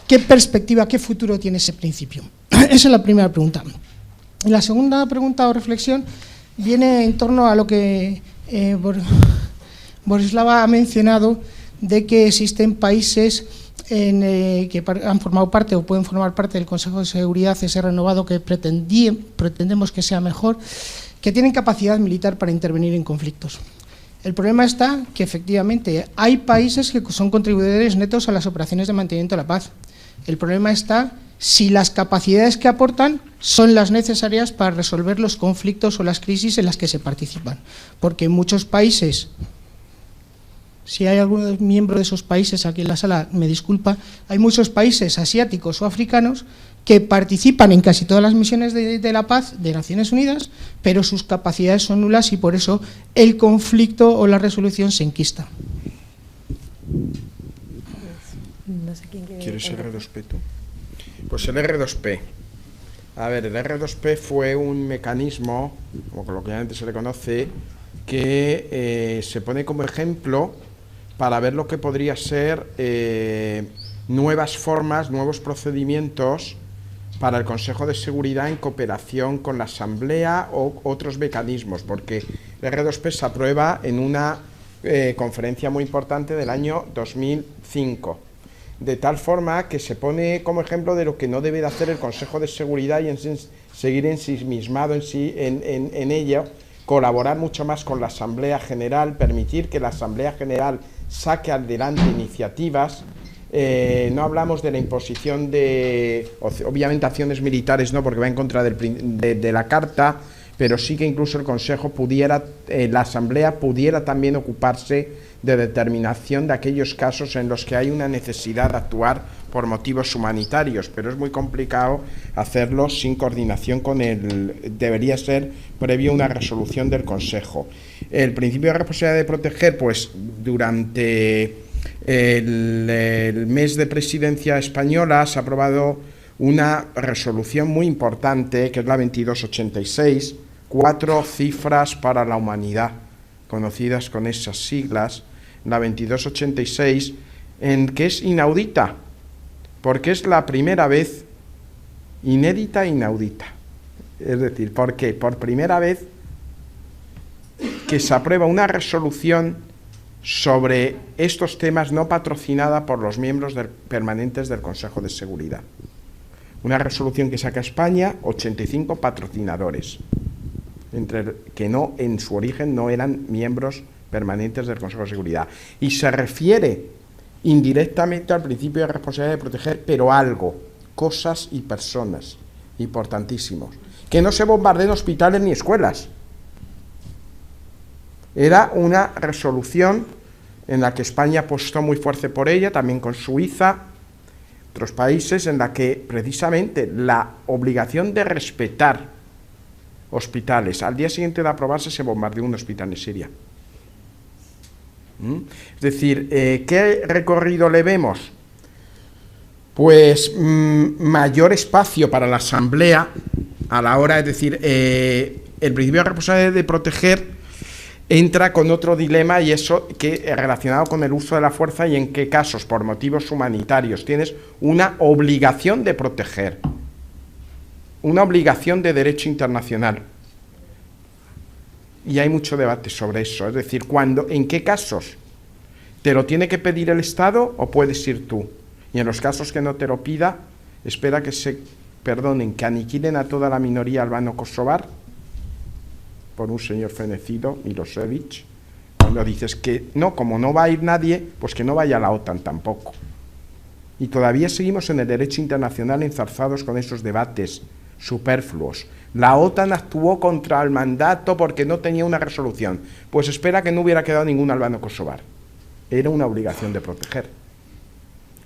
¿Qué perspectiva, qué futuro tiene ese principio? Esa es la primera pregunta. Y la segunda pregunta o reflexión viene en torno a lo que Borislava ha mencionado, de que existen países que han formado parte o pueden formar parte del Consejo de Seguridad, ese renovado que pretendemos que sea mejor, que tienen capacidad militar para intervenir en conflictos. El problema está que efectivamente hay países que son contribuidores netos a las operaciones de mantenimiento de la paz. El problema está si las capacidades que aportan son las necesarias para resolver los conflictos o las crisis en las que se participan. Porque en muchos países, si hay algún miembro de esos países aquí en la sala, me disculpa, hay muchos países asiáticos o africanos que participan en casi todas las misiones de la paz de Naciones Unidas, pero sus capacidades son nulas y por eso el conflicto o la resolución se enquista. No sé quién quiere. ¿Quieres el R2P tú? Pues el R2P. A ver, el R2P fue un mecanismo, como coloquialmente se le conoce, que se pone como ejemplo para ver lo que podría ser nuevas formas, nuevos procedimientos para el Consejo de Seguridad en cooperación con la Asamblea o otros mecanismos, porque el R2P se aprueba en una conferencia muy importante del año 2005, de tal forma que se pone como ejemplo de lo que no debe de hacer el Consejo de Seguridad y seguir ensimismado en ello, colaborar mucho más con la Asamblea General, permitir que la Asamblea General saque adelante iniciativas. No hablamos de la imposición de, obviamente, acciones militares, no, porque va en contra de la Carta, pero sí que incluso el Consejo pudiera, la Asamblea pudiera también ocuparse de determinación de aquellos casos en los que hay una necesidad de actuar por motivos humanitarios, pero es muy complicado hacerlo sin coordinación con debería ser previo una resolución del Consejo. El principio de responsabilidad de proteger, pues durante el mes de presidencia española se ha aprobado una resolución muy importante, que es la 2286, 4 cifras para la humanidad, conocidas con esas siglas, la 2286, que es inaudita, porque es la primera vez, inédita e inaudita. Es decir, ¿por qué? Por primera vez que se aprueba una resolución sobre estos temas no patrocinada por los miembros permanentes del Consejo de Seguridad. Una resolución que saca España, 85 patrocinadores, que no, en su origen no eran miembros permanentes del Consejo de Seguridad. Y se refiere indirectamente al principio de responsabilidad de proteger, pero algo, cosas y personas, importantísimos. Que no se bombardeen hospitales ni escuelas. Era una resolución en la que España apostó muy fuerte por ella, también con Suiza, otros países, en la que precisamente la obligación de respetar hospitales. Al día siguiente de aprobarse se bombardeó un hospital en Siria. Es decir, ¿qué recorrido le vemos? Pues mayor espacio para la Asamblea a la hora, es decir, el principio de responsabilidad de proteger entra con otro dilema, y eso que relacionado con el uso de la fuerza y en qué casos, por motivos humanitarios, tienes una obligación de proteger, una obligación de derecho internacional. Y hay mucho debate sobre eso, es decir, en qué casos te lo tiene que pedir el Estado o puedes ir tú. Y en los casos que no te lo pida, espera que se perdonen, que aniquilen a toda la minoría albano-kosovar por un señor fenecido, Milosevic, cuando dices que no, como no va a ir nadie, pues que no vaya a la OTAN tampoco. Y todavía seguimos en el derecho internacional enzarzados con esos debates superfluos. La OTAN actuó contra el mandato porque no tenía una resolución. Pues espera que no hubiera quedado ningún albano-kosovar. Era una obligación de proteger.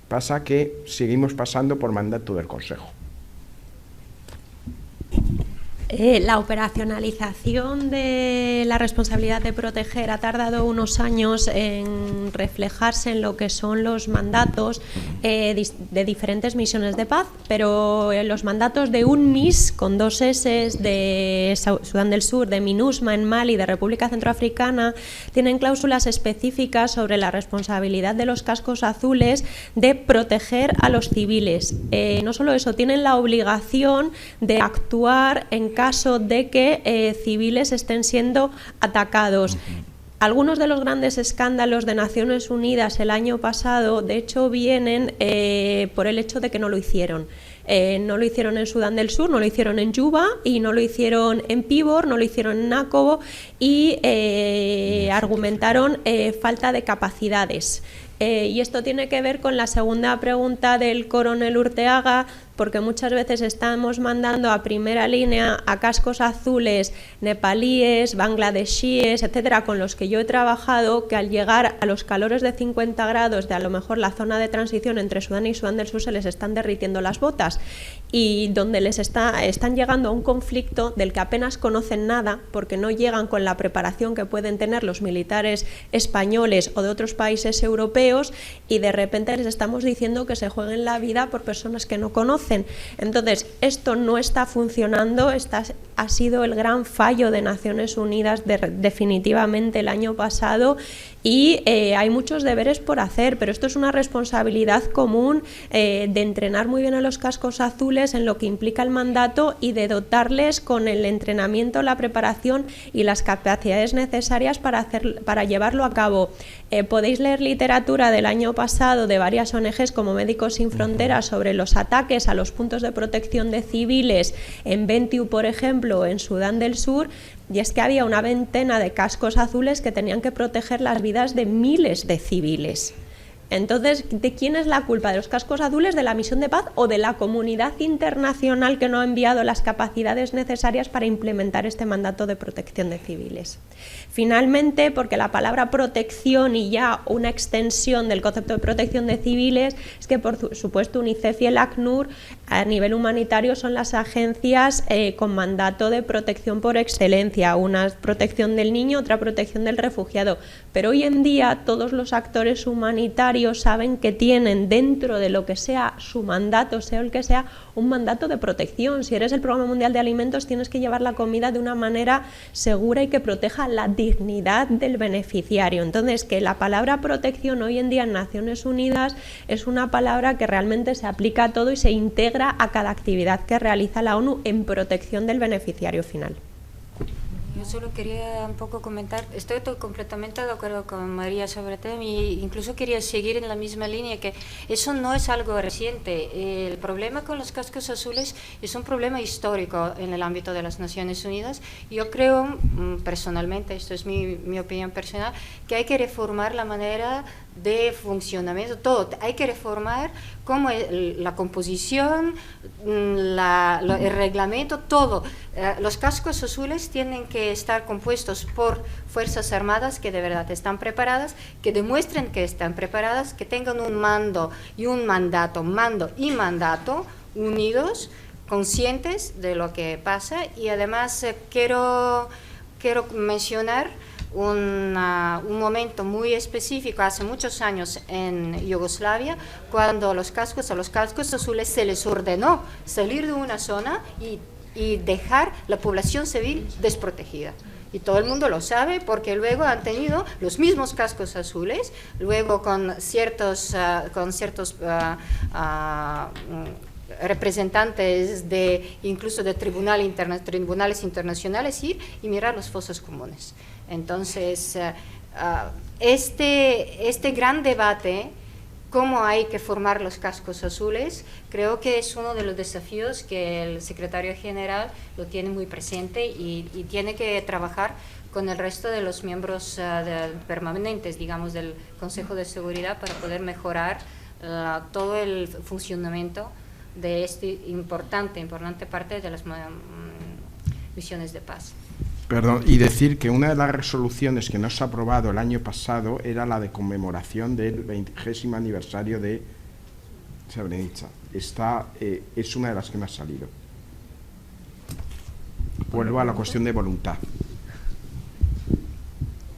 Pasa que seguimos pasando por mandato del Consejo. La operacionalización de la responsabilidad de proteger ha tardado unos años en reflejarse en lo que son los mandatos de diferentes misiones de paz, pero los mandatos de UNMIS, con 2 S, de Sudán del Sur, de MINUSMA en Mali, de República Centroafricana, tienen cláusulas específicas sobre la responsabilidad de los cascos azules de proteger a los civiles. No solo eso, tienen la obligación de actuar en caso de que civiles estén siendo atacados. Algunos de los grandes escándalos de Naciones Unidas el año pasado, de hecho, vienen por el hecho de que no lo hicieron. No lo hicieron en Sudán del Sur, no lo hicieron en Yuba y no lo hicieron en Pibor, no lo hicieron en Nakobo y argumentaron falta de capacidades. Y esto tiene que ver con la segunda pregunta del coronel Urteaga, porque muchas veces estamos mandando a primera línea a cascos azules nepalíes, bangladesíes, etcétera, con los que yo he trabajado, que al llegar a los calores de 50 grados de a lo mejor la zona de transición entre Sudán y Sudán del Sur se les están derritiendo las botas, y donde les están llegando a un conflicto del que apenas conocen nada, porque no llegan con la preparación que pueden tener los militares españoles o de otros países europeos, y de repente les estamos diciendo que se jueguen la vida por personas que no conocen. Entonces, esto no está funcionando, ha sido el gran fallo de Naciones Unidas definitivamente el año pasado, y hay muchos deberes por hacer, pero esto es una responsabilidad común de entrenar muy bien a los cascos azules en lo que implica el mandato y de dotarles con el entrenamiento, la preparación y las capacidades necesarias para llevarlo a cabo. Podéis leer literatura del año pasado de varias ONGs como Médicos Sin Fronteras sobre los ataques a los puntos de protección de civiles en Bentiu, por ejemplo, en Sudán del Sur, y es que había una veintena de cascos azules que tenían que proteger las vidas de miles de civiles. Entonces, ¿de quién es la culpa? ¿De los cascos azules, de la misión de paz o de la comunidad internacional que no ha enviado las capacidades necesarias para implementar este mandato de protección de civiles? Finalmente, porque la palabra protección y ya una extensión del concepto de protección de civiles es que, por supuesto, UNICEF y el ACNUR a nivel humanitario son las agencias con mandato de protección por excelencia, una protección del niño, otra protección del refugiado, pero hoy en día todos los actores humanitarios saben que tienen dentro de lo que sea su mandato, sea el que sea, un mandato de protección. Si eres el Programa Mundial de Alimentos, tienes que llevar la comida de una manera segura y que proteja la dignidad del beneficiario. Entonces, que la palabra protección hoy en día en Naciones Unidas es una palabra que realmente se aplica a todo y se integra a cada actividad que realiza la ONU en protección del beneficiario final. Yo solo quería un poco comentar, estoy completamente de acuerdo con María sobre el tema y incluso quería seguir en la misma línea, que eso no es algo reciente. El problema con los cascos azules es un problema histórico en el ámbito de las Naciones Unidas. Yo creo, personalmente, esto es mi opinión personal, que hay que reformar la manera de funcionamiento, todo. Hay que reformar como la composición, el reglamento, todo. Los cascos azules tienen que estar compuestos por fuerzas armadas que de verdad están preparadas, que demuestren que están preparadas, que tengan un mando y un mandato, mando y mandato unidos, conscientes de lo que pasa. Y además quiero mencionar un momento muy específico hace muchos años en Yugoslavia, cuando a los cascos azules se les ordenó salir de una zona y dejar la población civil desprotegida. Y todo el mundo lo sabe porque luego han tenido los mismos cascos azules, luego con ciertos representantes incluso de tribunales internacionales ir y mirar los fosos comunes. Entonces, este gran debate, cómo hay que formar los cascos azules, creo que es uno de los desafíos que el secretario general lo tiene muy presente y tiene que trabajar con el resto de los miembros permanentes, digamos, del Consejo de Seguridad para poder mejorar todo el funcionamiento de esta importante parte de las misiones de paz. Perdón, y decir que una de las resoluciones que no se ha aprobado el año pasado era la de conmemoración del 20º aniversario de Srebrenica. Esta es una de las que me ha salido. Vuelvo a la cuestión de voluntad.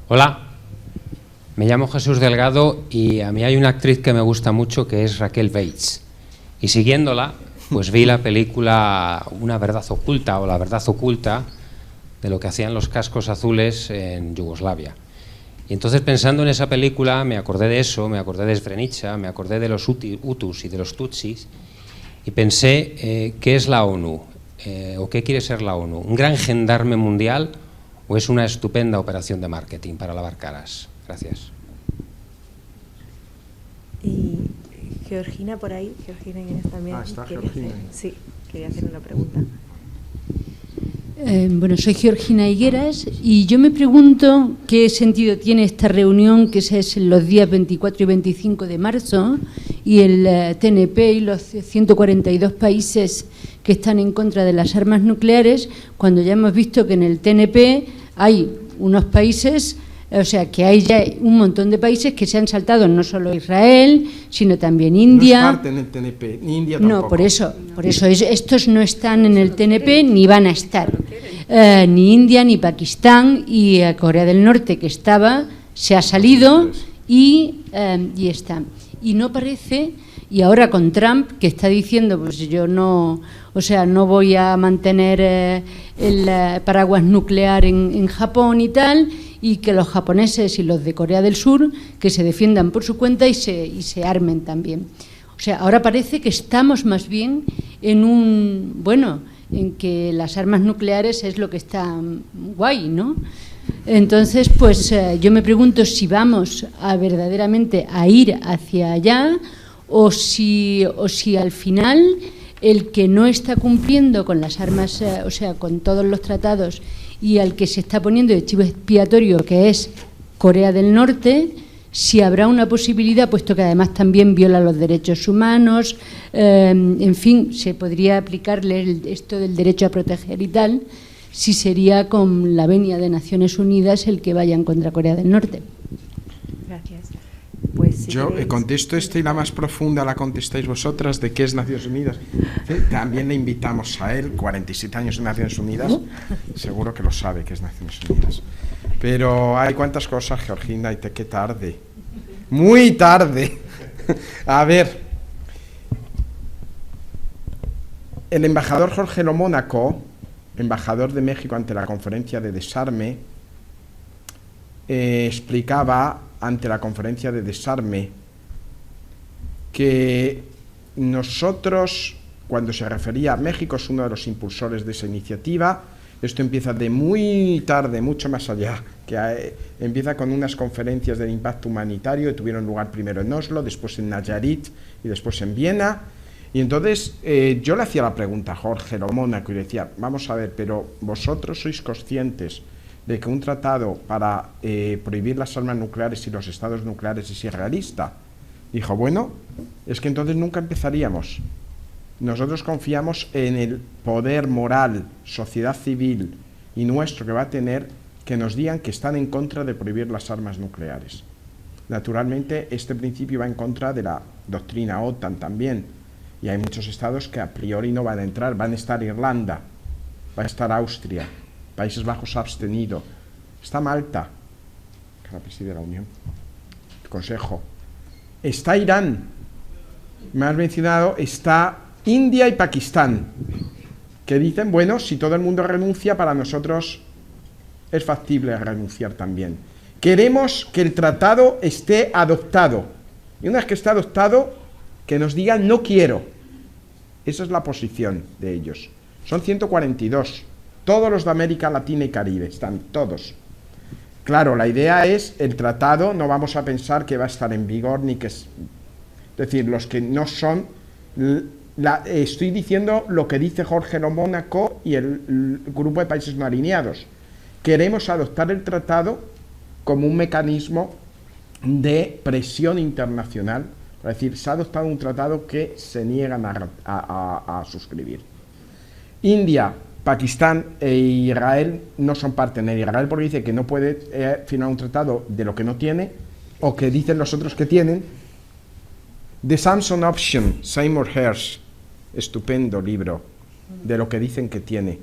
Hola, me llamo Jesús Delgado y a mí hay una actriz que me gusta mucho que es Raquel Bates. Y siguiéndola, pues vi la película Una verdad oculta o La verdad oculta, de lo que hacían los cascos azules en Yugoslavia. Y entonces, pensando en esa película, me acordé de eso, me acordé de Srebrenica, me acordé de los Hutus y de los Tutsis, y pensé, ¿qué es la ONU? ¿O qué quiere ser la ONU? ¿Un gran gendarme mundial o es una estupenda operación de marketing para lavar caras? Gracias. Y Georgina por ahí, Georgina Inés también. Está Georgina. Sí, quería hacer una pregunta. Bueno, soy Georgina Higueras y yo me pregunto qué sentido tiene esta reunión que es los días 24 y 25 de marzo y el TNP y los 142 países que están en contra de las armas nucleares, cuando ya hemos visto que en el TNP hay unos países, o sea, que hay ya un montón de países que se han saltado, no solo Israel, sino también India. No es parte en el TNP, ni India tampoco. No, por eso estos no están en el TNP ni van a estar. Ni India, ni Pakistán, y Corea del Norte, que estaba, se ha salido y está. Y no parece, y ahora con Trump, que está diciendo, pues yo no, o sea, no voy a mantener el paraguas nuclear en Japón y tal, y que los japoneses y los de Corea del Sur que se defiendan por su cuenta y se armen también. O sea, ahora parece que estamos más bien en que las armas nucleares es lo que está guay, ¿no? Entonces, pues yo me pregunto si vamos verdaderamente a ir hacia allá o si al final el que no está cumpliendo con las armas, o sea, con todos los tratados, y al que se está poniendo de chivo expiatorio, que es Corea del Norte, si habrá una posibilidad, puesto que además también viola los derechos humanos, en fin, se podría aplicarle esto del derecho a proteger y tal, si sería con la venia de Naciones Unidas el que vayan contra Corea del Norte. Gracias. Pues, si yo contesto esta y la más profunda la contestáis vosotras, de qué es Naciones Unidas. También le invitamos a él, 47 años en Naciones Unidas, seguro que lo sabe qué es Naciones Unidas. Pero hay cuántas cosas, Georgina, y qué tarde. Muy tarde. A ver, el embajador Jorge Lo Mónaco, embajador de México ante la conferencia de desarme, explicaba ante la conferencia de desarme que nosotros, cuando se refería a México, es uno de los impulsores de esa iniciativa, Esto empieza de muy tarde, mucho más allá, que empieza con unas conferencias de impacto humanitario que tuvieron lugar primero en Oslo, después en Nayarit y después en Viena. Y entonces yo le hacía la pregunta a Jorge Lomónaco y le decía, vamos a ver, pero vosotros sois conscientes de que un tratado para prohibir las armas nucleares y los estados nucleares es irrealista. Dijo, bueno, es que entonces nunca empezaríamos. Nosotros confiamos en el poder moral, sociedad civil y nuestro que va a tener, que nos digan que están en contra de prohibir las armas nucleares. Naturalmente, este principio va en contra de la doctrina OTAN también, y hay muchos estados que a priori no van a entrar. Van a estar Irlanda, va a estar Austria, Países Bajos ha abstenido, está Malta, que la preside la Unión, el Consejo, está Irán, me has mencionado, está India y Pakistán, que dicen, bueno, si todo el mundo renuncia, para nosotros es factible renunciar también. Queremos que el tratado esté adoptado, y una vez que esté adoptado, que nos digan no quiero. Esa es la posición de ellos. Son 142, todos los de América Latina y Caribe, están todos. Claro, la idea es, el tratado no vamos a pensar que va a estar en vigor, ni que es decir, los que no son... estoy diciendo lo que dice Jorge Lomónaco y el grupo de países no alineados. Queremos adoptar el tratado como un mecanismo de presión internacional. Es decir, se ha adoptado un tratado que se niegan a suscribir. India, Pakistán e Israel no son parte de Israel porque dice que no puede firmar un tratado de lo que no tiene, o que dicen los otros que tienen. The Samson Option, Seymour Hersh, estupendo libro de lo que dicen que tiene,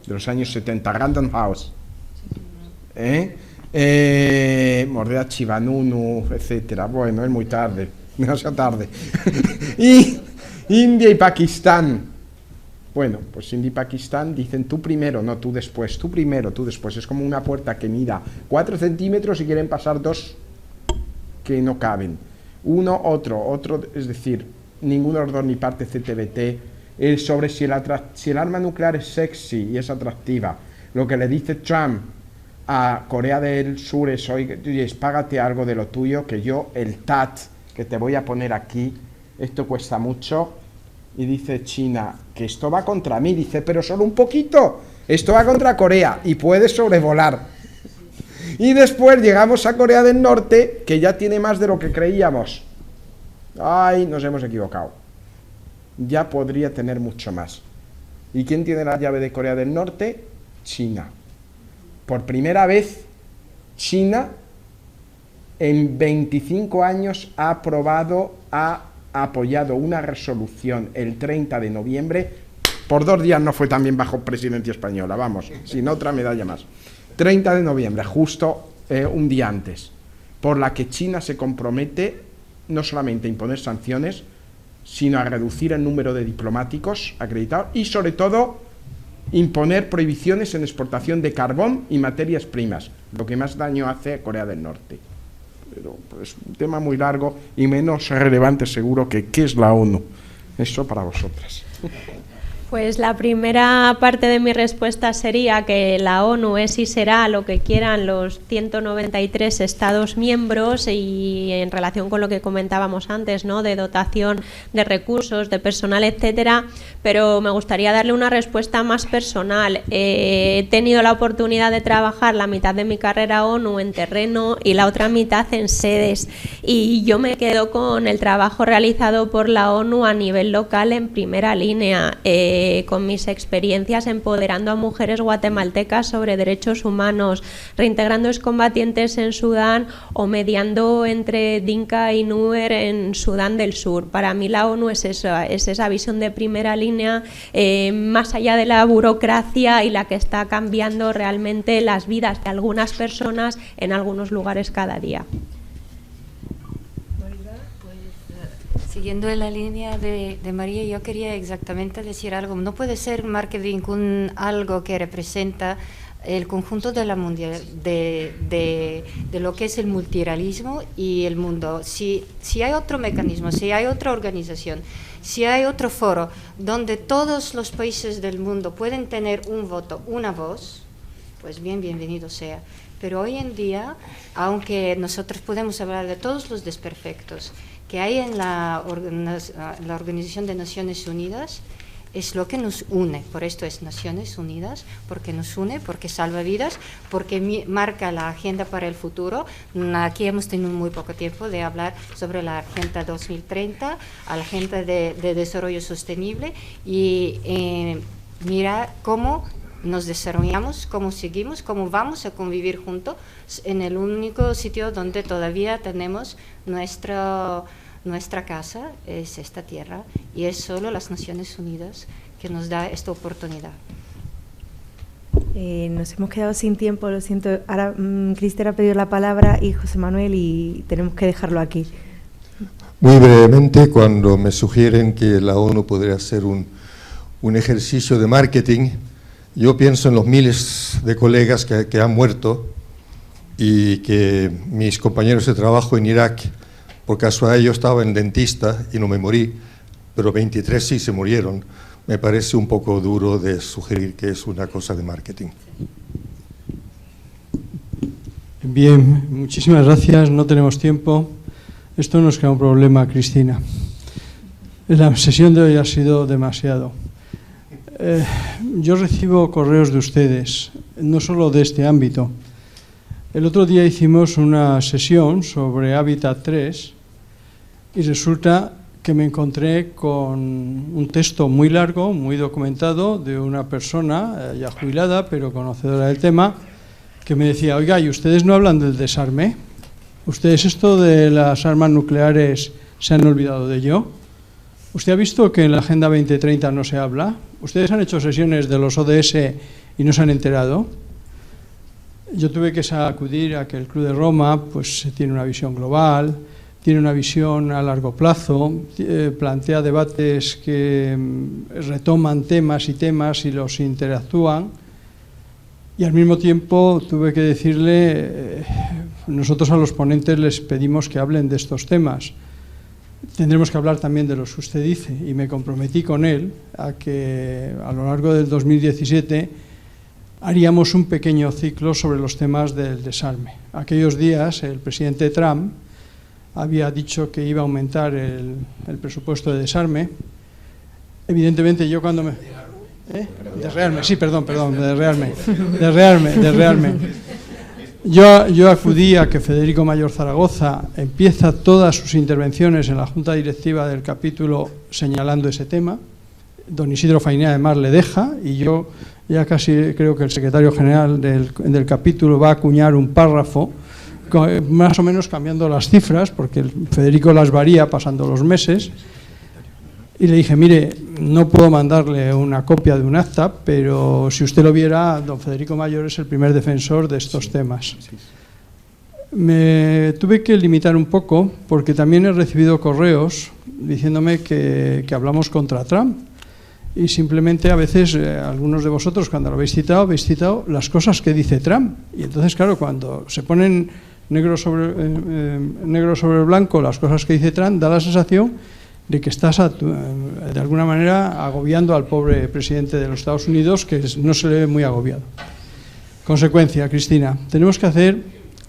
de los años 70, Random House, Mordea Chivanunu, etcétera. Bueno, es muy tarde, demasiado tarde. Y India y Pakistán, bueno, pues India y Pakistán dicen tú primero, no tú después, tú primero, tú después. Es como una puerta que mida 4 centímetros y quieren pasar 2 que no caben. Uno, otro, es decir, ninguno de los dos ni parte CTBT, sobre si el arma nuclear es sexy y es atractiva. Lo que le dice Trump a Corea del Sur es, oye, págate algo de lo tuyo, que yo, el TAT, que te voy a poner aquí, esto cuesta mucho. Y dice China, que esto va contra mí, dice, pero solo un poquito, esto va contra Corea y puede sobrevolar. Y después llegamos a Corea del Norte, que ya tiene más de lo que creíamos. Ay, nos hemos equivocado. Ya podría tener mucho más. ¿Y quién tiene la llave de Corea del Norte? China. Por primera vez, China en 25 años ha apoyado una resolución el 30 de noviembre. Por 2 días no fue también bajo presidencia española, vamos, sin otra medalla más. 30 de noviembre, justo un día antes, por la que China se compromete no solamente a imponer sanciones, sino a reducir el número de diplomáticos acreditados y, sobre todo, imponer prohibiciones en exportación de carbón y materias primas, lo que más daño hace a Corea del Norte. Pero es un tema muy largo y menos relevante seguro que ¿qué es la ONU? Eso para vosotras. Pues la primera parte de mi respuesta sería que la ONU es y será lo que quieran los 193 Estados miembros, y en relación con lo que comentábamos antes, ¿no?, de dotación de recursos, de personal, etcétera, pero me gustaría darle una respuesta más personal. He tenido la oportunidad de trabajar la mitad de mi carrera ONU en terreno y la otra mitad en sedes, y yo me quedo con el trabajo realizado por la ONU a nivel local en primera línea. Con mis experiencias empoderando a mujeres guatemaltecas sobre derechos humanos, reintegrando excombatientes en Sudán o mediando entre Dinka y Nuer en Sudán del Sur. Para mí la ONU es eso, es esa visión de primera línea, más allá de la burocracia, y la que está cambiando realmente las vidas de algunas personas en algunos lugares cada día. Siguiendo en la línea de María, yo quería exactamente decir algo. No puede ser marketing algo que representa el conjunto de la mundial, de lo que es el multilateralismo y el mundo. Si hay otro mecanismo, si hay otra organización, si hay otro foro donde todos los países del mundo pueden tener un voto, una voz, pues bienvenido sea. Pero hoy en día, aunque nosotros podemos hablar de todos los desperfectos que hay en la Organización de Naciones Unidas, es lo que nos une. Por esto es Naciones Unidas, porque nos une, porque salva vidas, porque marca la agenda para el futuro. Aquí hemos tenido muy poco tiempo de hablar sobre la Agenda 2030, a la Agenda de Desarrollo Sostenible, y mira cómo nos desarrollamos, cómo seguimos, cómo vamos a convivir juntos en el único sitio donde todavía tenemos nuestra casa, es esta tierra, y es solo las Naciones Unidas que nos da esta oportunidad. Nos hemos quedado sin tiempo, lo siento. Ahora Cristina ha pedido la palabra y José Manuel, y tenemos que dejarlo aquí. Muy brevemente, cuando me sugieren que la ONU podría hacer un ejercicio de marketing, yo pienso en los miles de colegas que han muerto, y que mis compañeros de trabajo en Irak, por casualidad yo estaba en dentista y no me morí, pero 23 sí se murieron. Me parece un poco duro de sugerir que es una cosa de marketing. Bien, muchísimas gracias, no tenemos tiempo. Esto nos crea un problema, Cristina. La sesión de hoy ha sido demasiado. Yo recibo correos de ustedes, no solo de este ámbito. El otro día hicimos una sesión sobre Hábitat 3 y resulta que me encontré con un texto muy largo, muy documentado, de una persona ya jubilada, pero conocedora del tema, que me decía: oiga, ¿y ustedes no hablan del desarme? ¿Ustedes esto de las armas nucleares se han olvidado de ello? ¿Usted ha visto que en la Agenda 2030 no se habla? ¿Ustedes han hecho sesiones de los ODS y no se han enterado? Yo tuve que acudir a que el Club de Roma pues tiene una visión global, tiene una visión a largo plazo, plantea debates que retoman temas y los interactúan, y al mismo tiempo tuve que decirle, nosotros a los ponentes les pedimos que hablen de estos temas. Tendremos que hablar también de los que usted dice, y me comprometí con él a que a lo largo del 2017 haríamos un pequeño ciclo sobre los temas del desarme. Aquellos días el presidente Trump había dicho que iba a aumentar el presupuesto de desarme. Evidentemente yo cuando me... De rearme, sí, perdón, de rearme. Yo acudí a que Federico Mayor Zaragoza empieza todas sus intervenciones en la Junta Directiva del capítulo señalando ese tema. Don Isidro Fainé además le deja, y yo ya casi creo que el secretario general del capítulo va a acuñar un párrafo más o menos cambiando las cifras, porque Federico las varía pasando los meses. Y le dije: mire, no puedo mandarle una copia de un acta, pero si usted lo viera, don Federico Mayor es el primer defensor de estos temas. Me tuve que limitar un poco, porque también he recibido correos diciéndome que hablamos contra Trump. Y simplemente a veces algunos de vosotros, cuando lo habéis citado las cosas que dice Trump. Y entonces, claro, cuando se ponen negro sobre blanco las cosas que dice Trump, da la sensación de que estás de alguna manera agobiando al pobre presidente de los Estados Unidos, que no se le ve muy agobiado. Consecuencia, Cristina, tenemos que hacer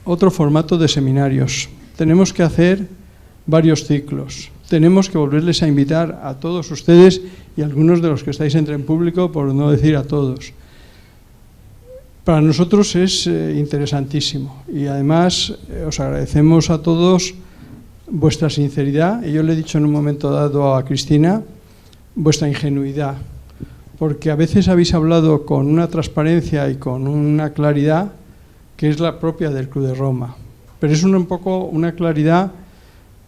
otro formato de seminarios, tenemos que hacer varios ciclos, tenemos que volverles a invitar a todos ustedes y a algunos de los que estáis en público, por no decir a todos. Para nosotros es interesantísimo, y además os agradecemos a todos vuestra sinceridad, y yo le he dicho en un momento dado a Cristina, vuestra ingenuidad, porque a veces habéis hablado con una transparencia y con una claridad que es la propia del Club de Roma, pero es un poco una claridad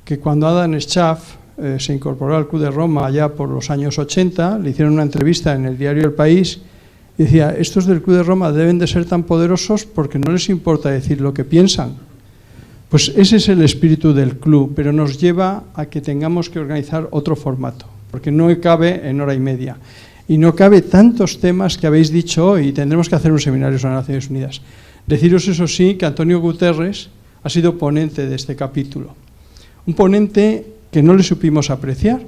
que cuando Adam Schaff se incorporó al Club de Roma allá por los años 80, le hicieron una entrevista en el diario El País y decía: estos del Club de Roma deben de ser tan poderosos porque no les importa decir lo que piensan. Pues ese es el espíritu del club, pero nos lleva a que tengamos que organizar otro formato, porque no cabe en hora y media. y no cabe tantos temas que habéis dicho hoy, y tendremos que hacer un seminario sobre las Naciones Unidas. Deciros, eso sí, que Antonio Guterres ha sido ponente de este capítulo. Un ponente que no le supimos apreciar,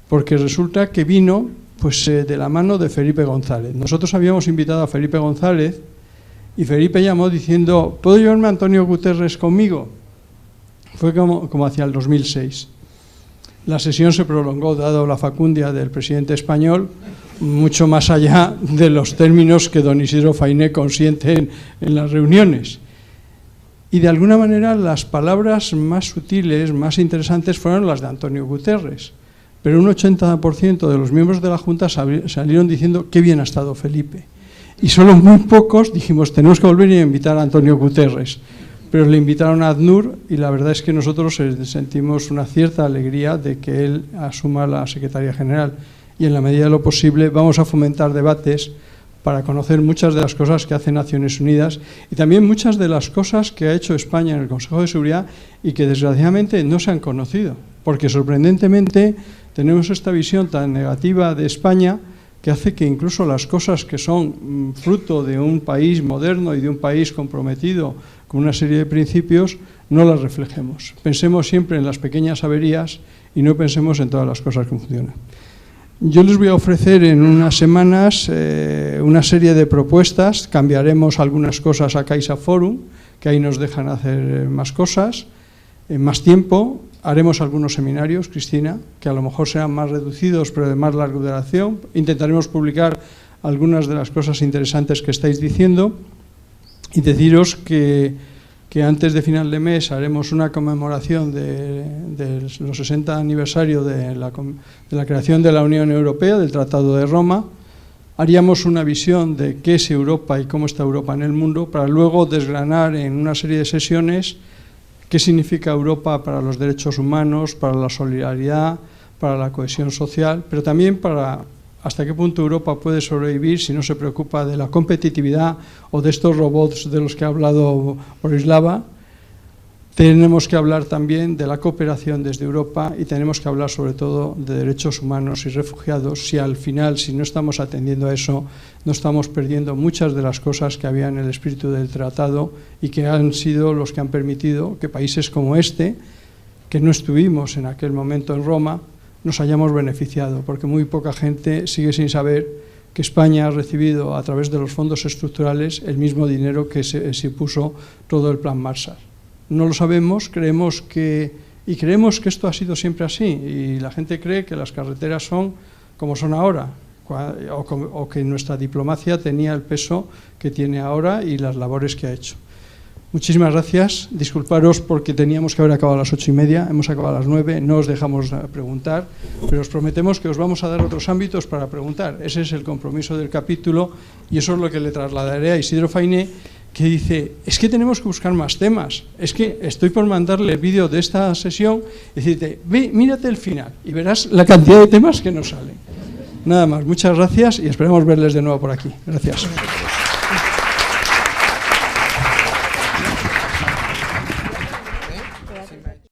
porque resulta que vino pues, de la mano de Felipe González. Nosotros habíamos invitado a Felipe González y Felipe llamó diciendo, ¿puedo llevarme a Antonio Guterres conmigo? Fue como hacia el 2006. La sesión se prolongó, dado la facundia del presidente español, mucho más allá de los términos que don Isidro Fainé consiente en las reuniones. Y de alguna manera las palabras más sutiles, más interesantes fueron las de Antonio Guterres. Pero un 80% de los miembros de la Junta salieron diciendo qué bien ha estado Felipe. Y solo muy pocos dijimos, tenemos que volver a invitar a Antonio Guterres. Pero le invitaron a ACNUR y la verdad es que nosotros sentimos una cierta alegría de que él asuma la Secretaría General. Y en la medida de lo posible vamos a fomentar debates para conocer muchas de las cosas que hace Naciones Unidas y también muchas de las cosas que ha hecho España en el Consejo de Seguridad y que desgraciadamente no se han conocido, porque sorprendentemente tenemos esta visión tan negativa de España que hace que incluso las cosas que son fruto de un país moderno y de un país comprometido con una serie de principios no las reflejemos. Pensemos siempre en las pequeñas averías y no pensemos en todas las cosas que funcionan. Yo les voy a ofrecer en unas semanas una serie de propuestas. Cambiaremos algunas cosas a Caixa Forum, que ahí nos dejan hacer más cosas, en más tiempo. Haremos algunos seminarios, Cristina, que a lo mejor serán más reducidos, pero de más larga duración. Intentaremos publicar algunas de las cosas interesantes que estáis diciendo y deciros que antes de final de mes haremos una conmemoración de los 60 aniversarios de la creación de la Unión Europea, del Tratado de Roma. Haríamos una visión de qué es Europa y cómo está Europa en el mundo, para luego desgranar en una serie de sesiones qué significa Europa para los derechos humanos, para la solidaridad, para la cohesión social, pero también para hasta qué punto Europa puede sobrevivir si no se preocupa de la competitividad o de estos robots de los que ha hablado Borislava. Tenemos que hablar también de la cooperación desde Europa y tenemos que hablar sobre todo de derechos humanos y refugiados. Si al final, si no estamos atendiendo a eso, no estamos perdiendo muchas de las cosas que había en el espíritu del tratado y que han sido los que han permitido que países como este, que no estuvimos en aquel momento en Roma, nos hayamos beneficiado, porque muy poca gente sigue sin saber que España ha recibido a través de los fondos estructurales el mismo dinero que se puso todo el Plan Marshall. No lo sabemos, creemos que esto ha sido siempre así y la gente cree que las carreteras son como son ahora o que nuestra diplomacia tenía el peso que tiene ahora y las labores que ha hecho. Muchísimas gracias, disculparos porque teníamos que haber acabado a las 8:30, hemos acabado a las 9, no os dejamos preguntar, pero os prometemos que os vamos a dar otros ámbitos para preguntar. Ese es el compromiso del capítulo y eso es lo que le trasladaré a Isidro Fainé, que dice, es que tenemos que buscar más temas, es que estoy por mandarle el vídeo de esta sesión y decirte, ve, mírate el final y verás la cantidad de temas que nos salen. Nada más, muchas gracias y esperamos verles de nuevo por aquí. Gracias.